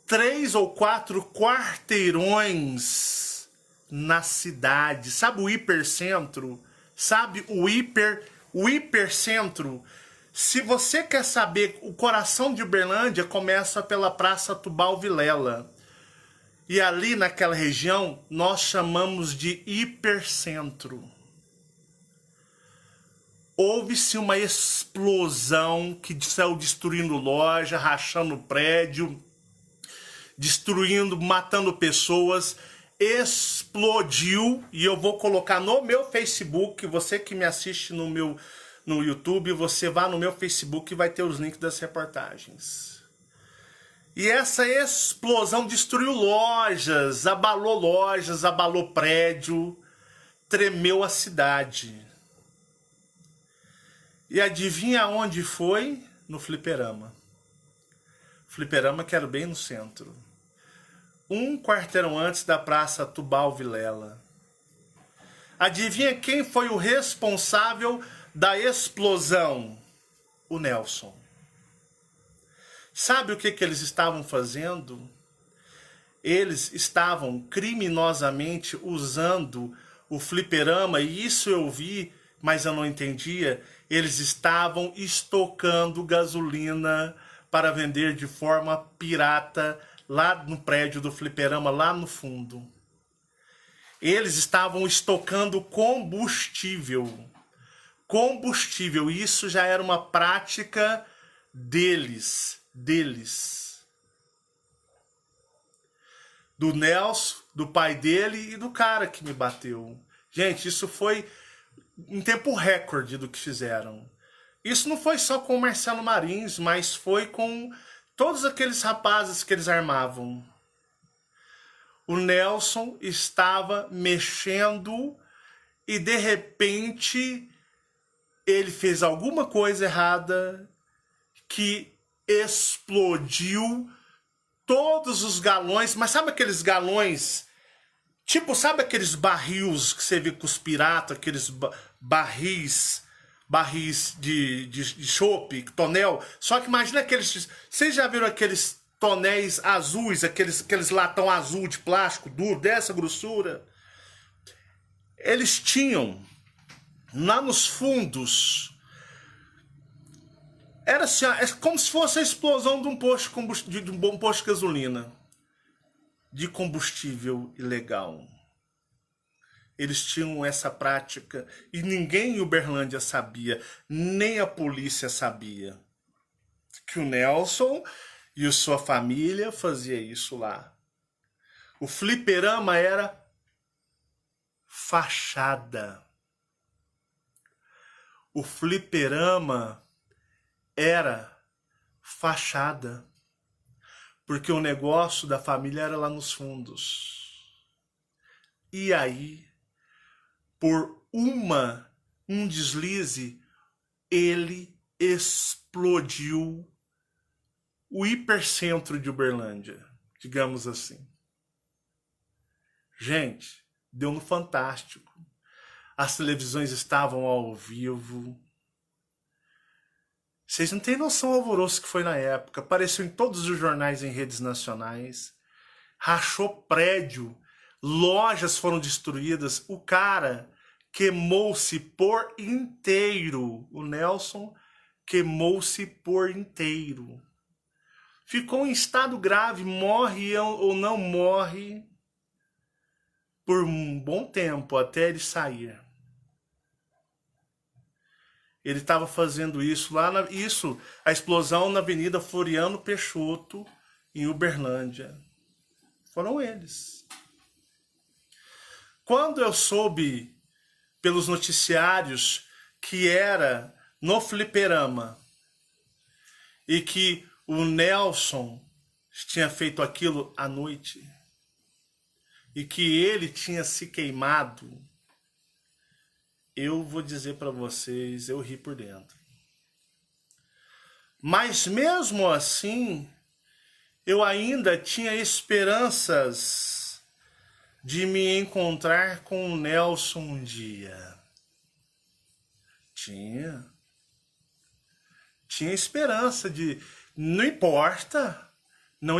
3 ou 4 quarteirões na cidade. Sabe o hipercentro? Sabe o hipercentro? Se você quer saber, o coração de Uberlândia começa pela Praça Tubal Vilela. E ali naquela região nós chamamos de hipercentro. Houve-se uma explosão que saiu destruindo loja, rachando prédio, destruindo, matando pessoas. Explodiu, e eu vou colocar no meu Facebook, você que me assiste no YouTube, você vá no meu Facebook e vai ter os links das reportagens. E essa explosão destruiu lojas, abalou prédio, tremeu a cidade. E adivinha onde foi? No fliperama. Fliperama que era bem no centro. Um quarteirão antes da Praça Tubal Vilela. Adivinha quem foi o responsável da explosão? O Nelson. Sabe o que eles estavam fazendo? Eles estavam criminosamente usando o fliperama, e isso eu vi, mas eu não entendia. Eles estavam estocando gasolina para vender de forma pirata lá no prédio do fliperama, lá no fundo. Eles estavam estocando combustível. Combustível, isso já era uma prática deles. Do Nelson, do pai dele e do cara que me bateu. Gente, isso foi em tempo recorde do que fizeram. Isso não foi só com o Marcelo Marins, mas foi com todos aqueles rapazes que eles armavam. O Nelson estava mexendo e de repente ele fez alguma coisa errada que explodiu todos os galões. Mas sabe aqueles galões, tipo, sabe aqueles barris que você vê com os piratas, aqueles barris de chopp, tonel? Só que imagina aqueles, vocês já viram aqueles tonéis azuis, aqueles latão azul de plástico duro, dessa grossura? Eles tinham lá nos fundos, era assim, é como se fosse a explosão de um posto de um bom posto de gasolina, de combustível ilegal. eles tinham essa prática e ninguém em Uberlândia sabia, nem a polícia sabia, que o Nelson e a sua família fazia isso lá. O fliperama era fachada. O fliperama era fachada. Porque o negócio da família era lá nos fundos. E aí, por um deslize, ele explodiu o hipercentro de Uberlândia, digamos assim. Gente, deu no Fantástico. As televisões estavam ao vivo. Vocês não têm noção do alvoroço que foi na época. Apareceu em todos os jornais em redes nacionais. Rachou prédio. Lojas foram destruídas. O cara queimou-se por inteiro. O Nelson queimou-se por inteiro. Ficou em estado grave. Morre ou não morre por um bom tempo até ele sair. Ele estava fazendo isso lá, a explosão na Avenida Floriano Peixoto, em Uberlândia. Foram eles. Quando eu soube pelos noticiários que era no fliperama e que o Nelson tinha feito aquilo à noite e que ele tinha se queimado, eu vou dizer para vocês, eu ri por dentro. Mas mesmo assim, eu ainda tinha esperanças de me encontrar com o Nelson um dia. Tinha esperança de... Não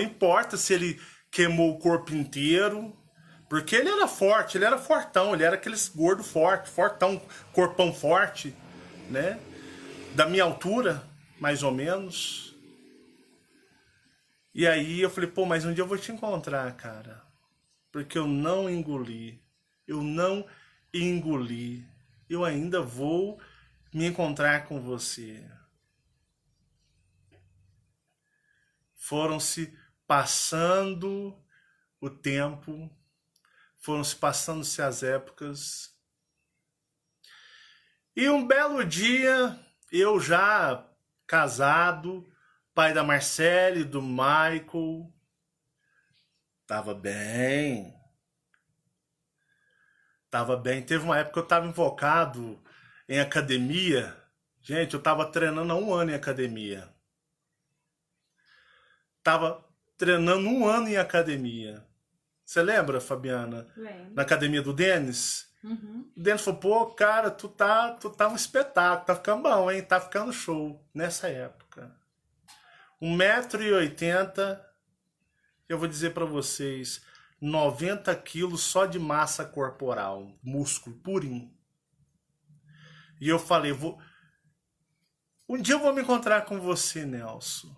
importa se ele queimou o corpo inteiro... Porque ele era forte, ele era fortão, ele era aqueles gordo forte, fortão, corpão forte, né? Da minha altura, mais ou menos. E aí eu falei, pô, mas um dia eu vou te encontrar, cara. Porque eu não engoli. Eu ainda vou me encontrar com você. Foram-se passando o tempo... Foram-se passando-se as épocas. E um belo dia, eu já casado, pai da Marcele, do Michael, tava bem. Teve uma época que eu estava invocado em academia. Gente, eu estava treinando há 1 ano em academia. Tava treinando 1 ano em academia. Você lembra, Fabiana? Lembro. Na academia do Denis? Uhum. O Denis falou, pô, cara, tu tá um espetáculo, tá ficando bom, hein? Tá ficando show. Nessa época. 1,80 m, eu vou dizer pra vocês, 90 quilos só de massa corporal, músculo purinho. E eu falei, um dia eu vou me encontrar com você, Nelson.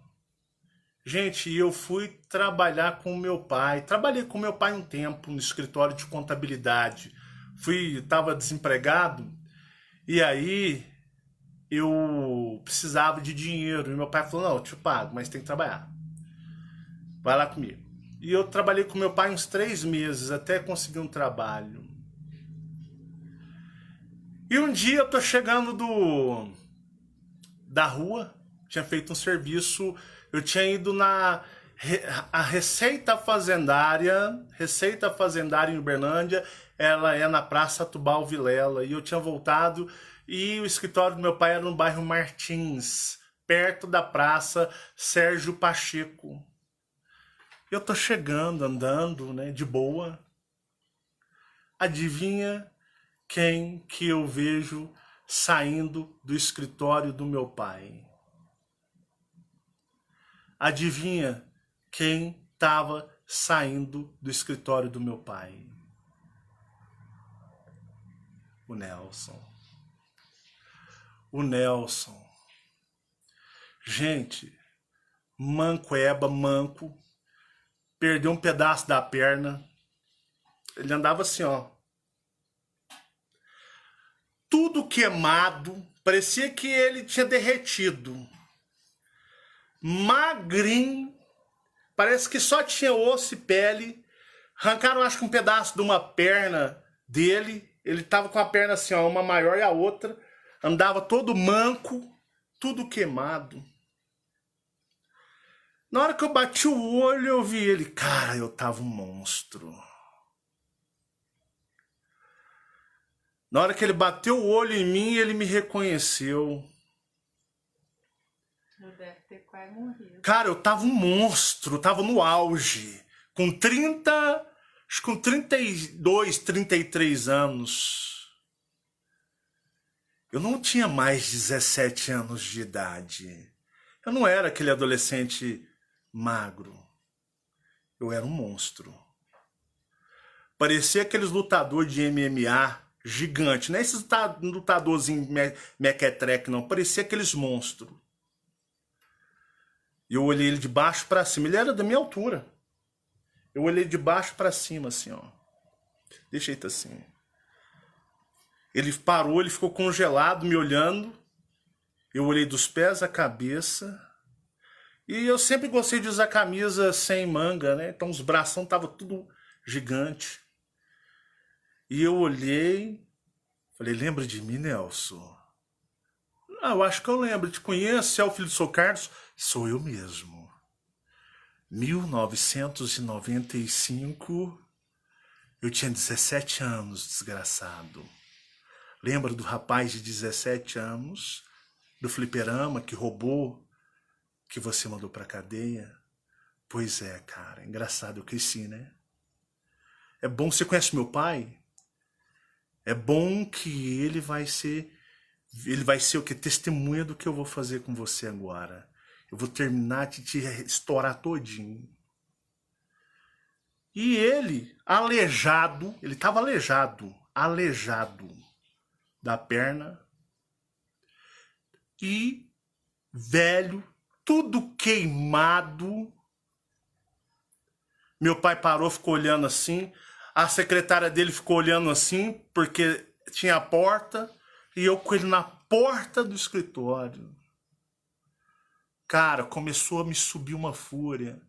Gente, eu fui trabalhar com meu pai. Trabalhei com meu pai um tempo no escritório de contabilidade. Estava desempregado e aí eu precisava de dinheiro. E meu pai falou, não, eu te pago, mas tem que trabalhar. Vai lá comigo. E eu trabalhei com meu pai uns 3 meses até conseguir um trabalho. E um dia eu tô chegando da rua, tinha feito um serviço... Eu tinha ido a Receita Fazendária em Uberlândia, ela é na Praça Tubal Vilela, e eu tinha voltado, e o escritório do meu pai era no bairro Martins, perto da Praça Sérgio Pacheco. Eu tô chegando, andando, né, de boa. Adivinha quem que eu vejo saindo do escritório do meu pai? Adivinha quem estava saindo do escritório do meu pai? O Nelson. O Nelson. Gente, manco, perdeu um pedaço da perna. Ele andava assim, ó. tudo queimado, parecia que ele tinha derretido. Magrinho, parece que só tinha osso e pele. Arrancaram, acho que um pedaço de uma perna dele. Ele tava com a perna assim, ó, uma maior e a outra. Andava todo manco, tudo queimado. Na hora que eu bati o olho, eu vi ele. Cara, eu tava um monstro. Na hora que ele bateu o olho em mim, ele me reconheceu. Eu deve ter quase morrido. Cara, eu tava um monstro, eu tava no auge. Com 30, acho que com 32, 33 anos. Eu não tinha mais 17 anos de idade. Eu não era aquele adolescente magro. Eu era um monstro. Parecia aqueles lutadores de MMA gigante, não é esses lutadorzinhos mequetrefe, não. Parecia aqueles monstros. E eu olhei ele de baixo para cima. Ele era da minha altura. Eu olhei de baixo para cima, assim, ó. Desse jeito assim. Ele parou, ele ficou congelado, me olhando. Eu olhei dos pés à cabeça. E eu sempre gostei de usar camisa sem manga, né? Então os bração estavam tudo gigante. E eu olhei, falei, lembra de mim, Nelson? Ah, eu acho que eu lembro. Te conheço, é o filho do Sr. Carlos? Sou eu mesmo. 1995, eu tinha 17 anos, desgraçado. Lembra do rapaz de 17 anos, do fliperama que roubou, que você mandou pra cadeia? Pois é, cara, engraçado, eu cresci, né? É bom, você conhece meu pai? É bom que ele vai ser o que? Testemunha do que eu vou fazer com você agora. Eu vou terminar de te estourar todinho. E ele, aleijado, ele estava aleijado da perna. E velho, tudo queimado. Meu pai parou, ficou olhando assim. A secretária dele ficou olhando assim, porque tinha a porta. E eu com ele na porta do escritório. Cara, começou a me subir uma fúria.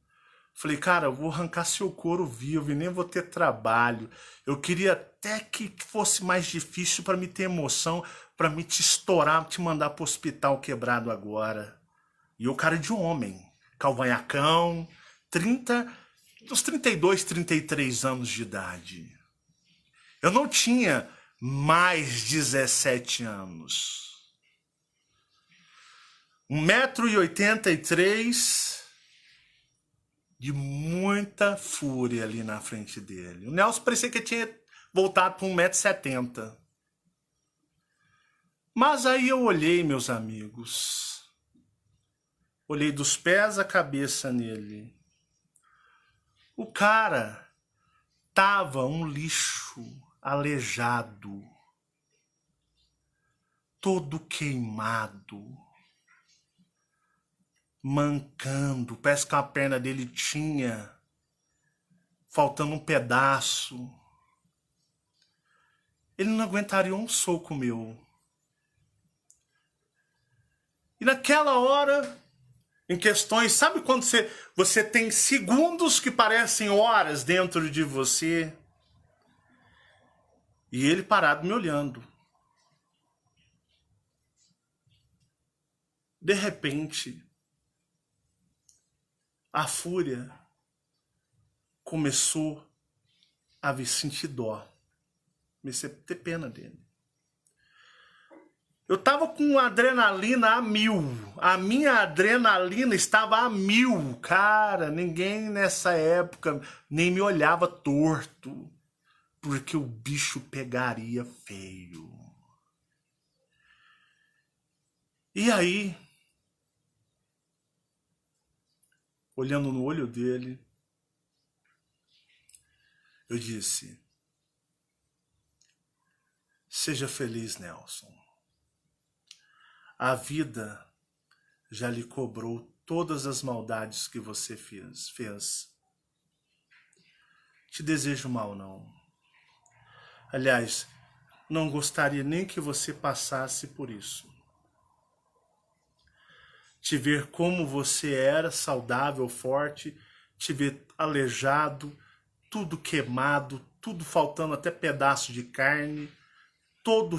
Falei, cara, eu vou arrancar seu couro vivo e nem vou ter trabalho. Eu queria até que fosse mais difícil para me ter emoção, para me te estourar, te mandar pro hospital quebrado agora. E eu, cara de homem, calvanhacão, uns 32, 33 anos de idade. Eu não tinha mais 17 anos. 1,83 m de muita fúria ali na frente dele. O Nelson parecia que tinha voltado para 1,70 m. Mas aí eu olhei, meus amigos. Olhei dos pés à cabeça nele. O cara tava um lixo, aleijado, todo queimado, mancando, parece que a perna dele tinha faltando um pedaço. Ele não aguentaria um soco meu. E naquela hora, em questões, sabe quando você tem segundos que parecem horas dentro de você? E ele parado me olhando. De repente, a fúria começou a me sentir dó. Comecei a ter pena dele. Eu tava com adrenalina a 1000. A minha adrenalina estava a 1000. Cara, ninguém nessa época nem me olhava torto. Porque o bicho pegaria feio. E aí, olhando no olho dele, eu disse, seja feliz, Nelson. A vida já lhe cobrou todas as maldades que você fez. Te desejo mal, não. Aliás, não gostaria nem que você passasse por isso. Te ver como você era, saudável, forte, te ver aleijado, tudo queimado, tudo faltando até pedaço de carne, todo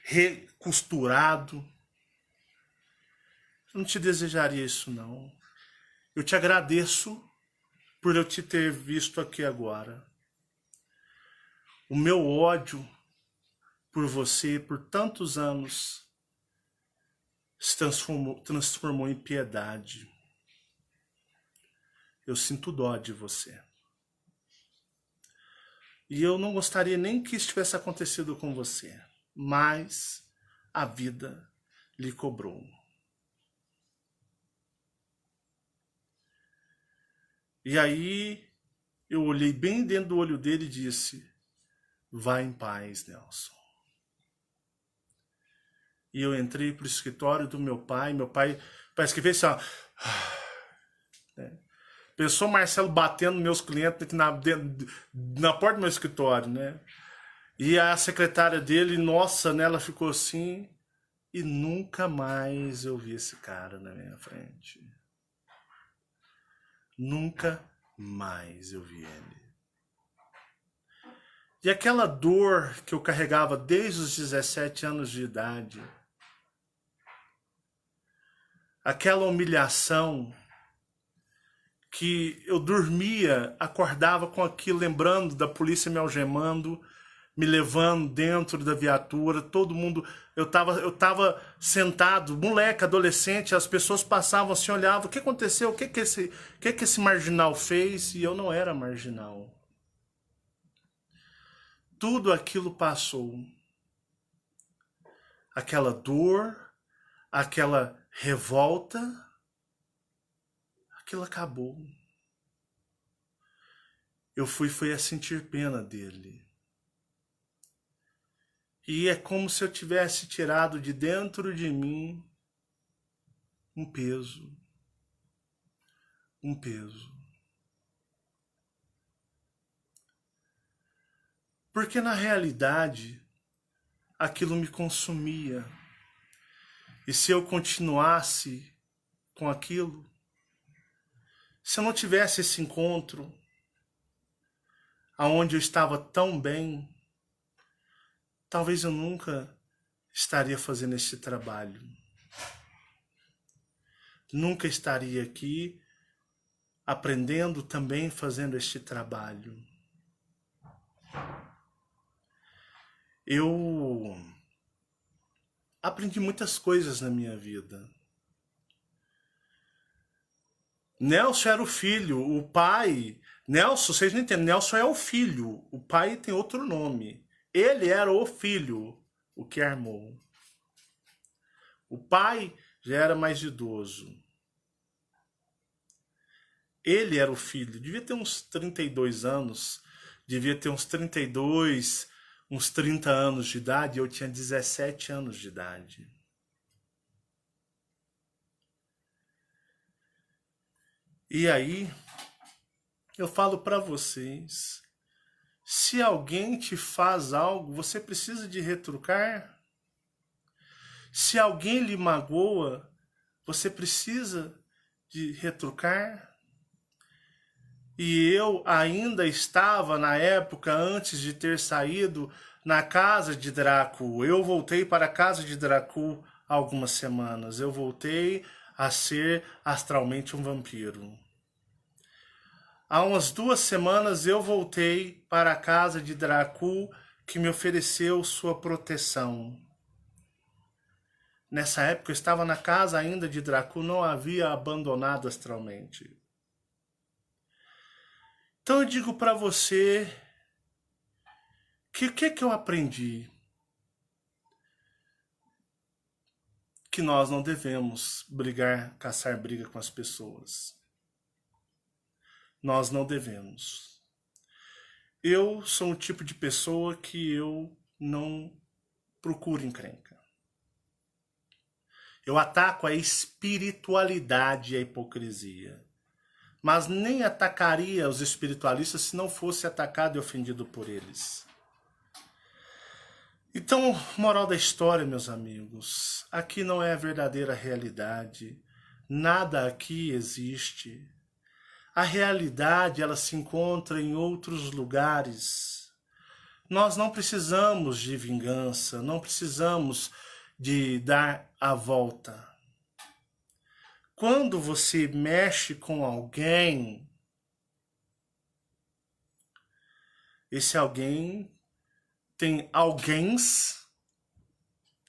recosturado. Eu não te desejaria isso, não. Eu te agradeço por eu te ter visto aqui agora. O meu ódio por você, por tantos anos, se transformou em piedade. Eu sinto dó de você. E eu não gostaria nem que isso tivesse acontecido com você, mas a vida lhe cobrou. E aí eu olhei bem dentro do olho dele e disse: vá em paz, Nelson. E eu entrei pro escritório do meu pai parece que fez assim, ó. Pensou Marcelo batendo meus clientes aqui na porta do meu escritório, né? E a secretária dele, nossa, né, ela ficou assim, e nunca mais eu vi esse cara na minha frente. Nunca mais eu vi ele. E aquela dor que eu carregava desde os 17 anos de idade, aquela humilhação que eu dormia, acordava com aquilo, lembrando da polícia me algemando, me levando dentro da viatura, todo mundo, eu tava sentado, moleque, adolescente, as pessoas passavam assim, olhavam, o que aconteceu? O que esse marginal fez? E eu não era marginal. Tudo aquilo passou. Aquela dor, aquela revolta, aquilo acabou. Eu fui a sentir pena dele. E é como se eu tivesse tirado de dentro de mim um peso. Um peso. Porque na realidade, aquilo me consumia. E se eu continuasse com aquilo, se eu não tivesse esse encontro, aonde eu estava tão bem, talvez eu nunca estaria fazendo esse trabalho. Nunca estaria aqui aprendendo também fazendo este trabalho. Eu aprendi muitas coisas na minha vida. Nelson era o filho, o pai... Nelson, vocês não entendem, Nelson é o filho, o pai tem outro nome. Ele era o filho, o que armou. O pai já era mais idoso. Ele era o filho, devia ter uns 32 anos, devia ter uns 32, uns 30 anos de idade, eu tinha 17 anos de idade. E aí, eu falo para vocês, se alguém te faz algo, você precisa de retrucar? Se alguém lhe magoa, você precisa de retrucar? E eu ainda estava na época, antes de ter saído, na casa de Draco. Eu voltei para a casa de Draco há algumas semanas. Eu voltei a ser astralmente um vampiro. Há umas 2 semanas eu voltei para a casa de Draco, que me ofereceu sua proteção. Nessa época eu estava na casa ainda de Draco, não havia abandonado astralmente. Então eu digo para você que o que eu aprendi? Que nós não devemos caçar briga com as pessoas. Nós não devemos. Eu sou um tipo de pessoa que eu não procuro encrenca. Eu ataco a espiritualidade e a hipocrisia. Mas nem atacaria os espiritualistas se não fosse atacado e ofendido por eles. Então, moral da história, meus amigos, aqui não é a verdadeira realidade. Nada aqui existe. A realidade, ela se encontra em outros lugares. Nós não precisamos de vingança, não precisamos de dar a volta. Quando você mexe com alguém, esse alguém tem alguéms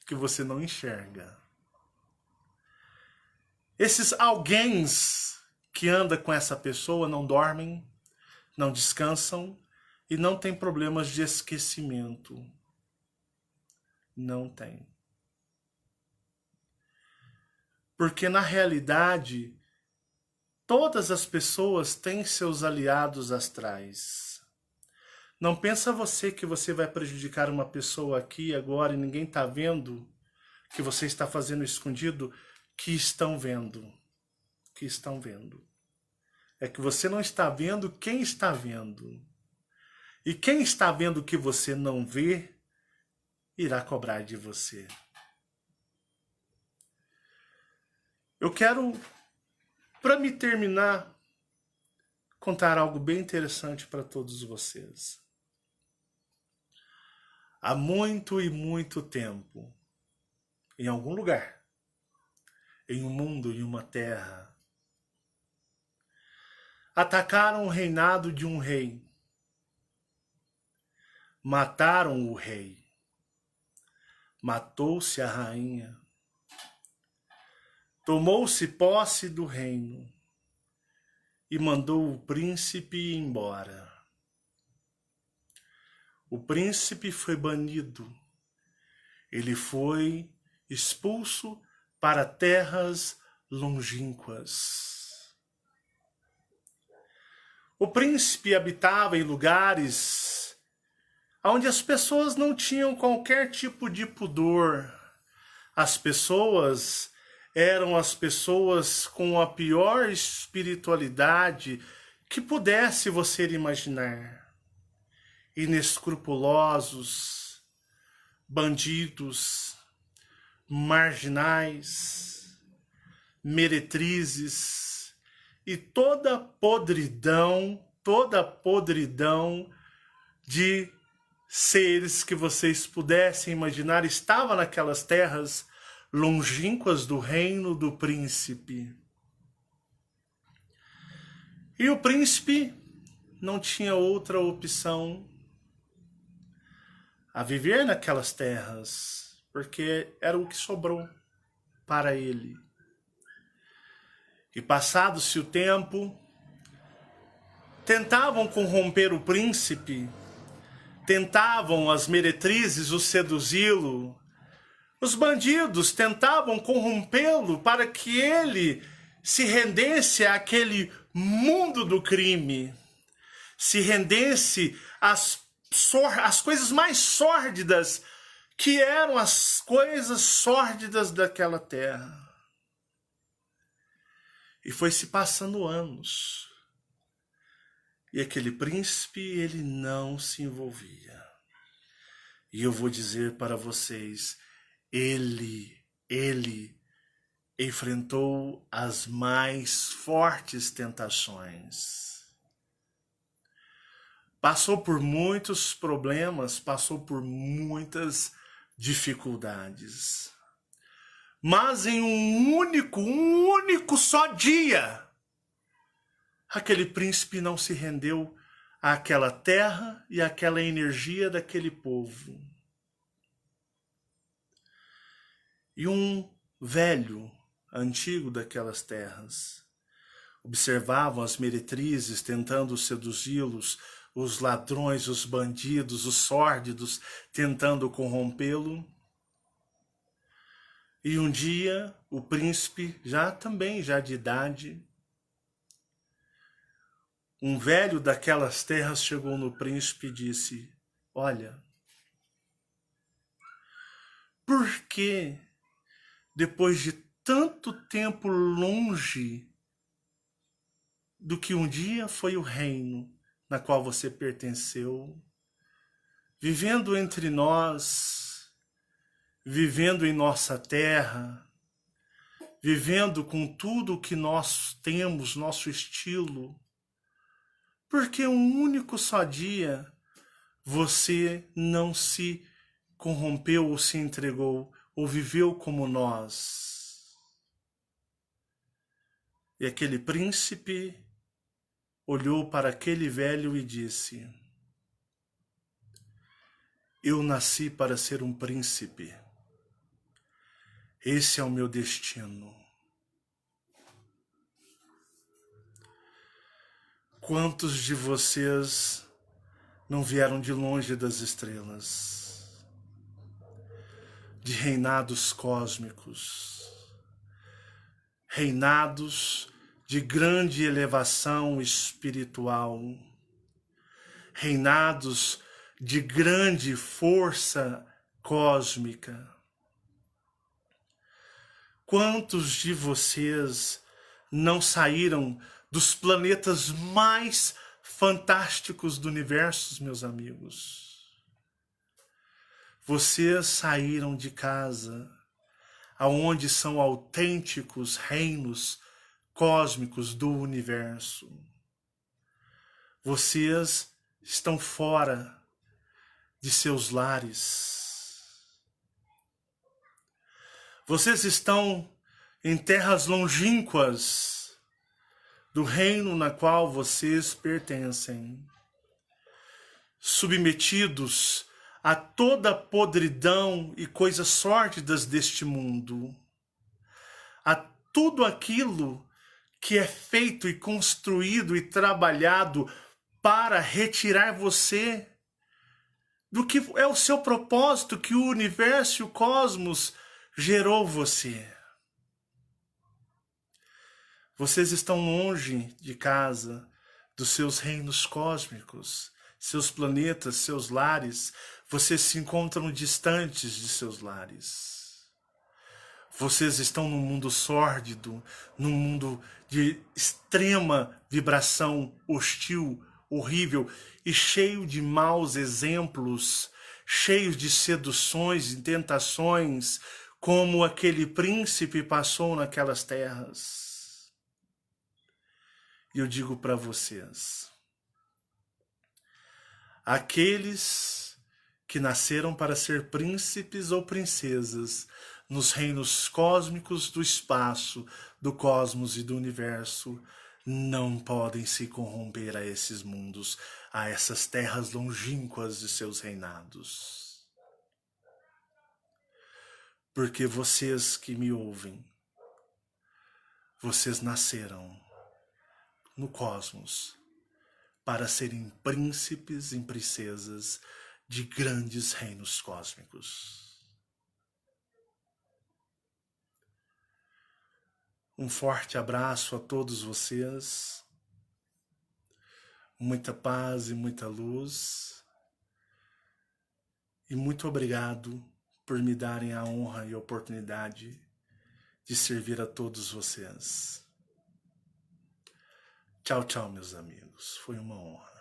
que você não enxerga. Esses alguéms que anda com essa pessoa não dormem, não descansam e não tem problemas de esquecimento. Não tem. Porque na realidade, todas as pessoas têm seus aliados astrais. Não pensa você que você vai prejudicar uma pessoa aqui agora e ninguém está vendo que você está fazendo escondido, que estão vendo. Que estão vendo. É que você não está vendo quem está vendo. E quem está vendo o que você não vê, irá cobrar de você. Eu quero, para me terminar, contar algo bem interessante para todos vocês. Há muito e muito tempo, em algum lugar, em um mundo, em uma terra, atacaram o reinado de um rei. Mataram o rei. Matou-se a rainha. Tomou-se posse do reino e mandou o príncipe ir embora. O príncipe foi banido. Ele foi expulso para terras longínquas. O príncipe habitava em lugares onde as pessoas não tinham qualquer tipo de pudor. As pessoas eram as pessoas com a pior espiritualidade que pudesse você imaginar. Inescrupulosos, bandidos, marginais, meretrizes e toda podridão de seres que vocês pudessem imaginar estava naquelas terras longínquas do reino do príncipe. E o príncipe não tinha outra opção a viver naquelas terras, porque era o que sobrou para ele. E passado-se o tempo, tentavam corromper o príncipe, tentavam as meretrizes o seduzi-lo, os bandidos tentavam corrompê-lo para que ele se rendesse àquele mundo do crime, se rendesse às coisas mais sórdidas, que eram as coisas sórdidas daquela terra. E foi se passando anos. E aquele príncipe, ele não se envolvia. E eu vou dizer para vocês, ele enfrentou as mais fortes tentações. Passou por muitos problemas, passou por muitas dificuldades. Mas em um único só dia, aquele príncipe não se rendeu àquela terra e àquela energia daquele povo. E um velho, antigo daquelas terras, observavam as meretrizes tentando seduzi-los, os ladrões, os bandidos, os sórdidos tentando corrompê-lo. E um dia o príncipe, já de idade, um velho daquelas terras chegou no príncipe e disse: olha, por que depois de tanto tempo longe do que um dia foi o reino na qual você pertenceu, vivendo entre nós, vivendo em nossa terra, vivendo com tudo que nós temos, nosso estilo, porque um único só dia você não se corrompeu ou se entregou ou viveu como nós. E aquele príncipe olhou para aquele velho e disse: eu nasci para ser um príncipe. Esse é o meu destino. Quantos de vocês não vieram de longe das estrelas, de reinados cósmicos, reinados de grande elevação espiritual, reinados de grande força cósmica? Quantos de vocês não saíram dos planetas mais fantásticos do universo, meus amigos? Vocês saíram de casa, aonde são autênticos reinos cósmicos do universo. Vocês estão fora de seus lares. Vocês estão em terras longínquas do reino na qual vocês pertencem, submetidos a toda a podridão e coisas sórdidas deste mundo, a tudo aquilo que é feito e construído e trabalhado para retirar você do que é o seu propósito, que o universo e o cosmos gerou você. Vocês estão longe de casa, dos seus reinos cósmicos, seus planetas, seus lares. Vocês se encontram distantes de seus lares. Vocês estão num mundo sórdido, num mundo de extrema vibração hostil, horrível e cheio de maus exemplos, cheio de seduções e tentações, como aquele príncipe passou naquelas terras. E eu digo para vocês, aqueles que nasceram para ser príncipes ou princesas nos reinos cósmicos do espaço, do cosmos e do universo, não podem se corromper a esses mundos, a essas terras longínquas de seus reinados. Porque vocês que me ouvem, vocês nasceram no cosmos para serem príncipes e princesas de grandes reinos cósmicos. Um forte abraço a todos vocês, muita paz e muita luz, e muito obrigado por me darem a honra e a oportunidade de servir a todos vocês. Tchau, tchau, meus amigos. Foi uma honra.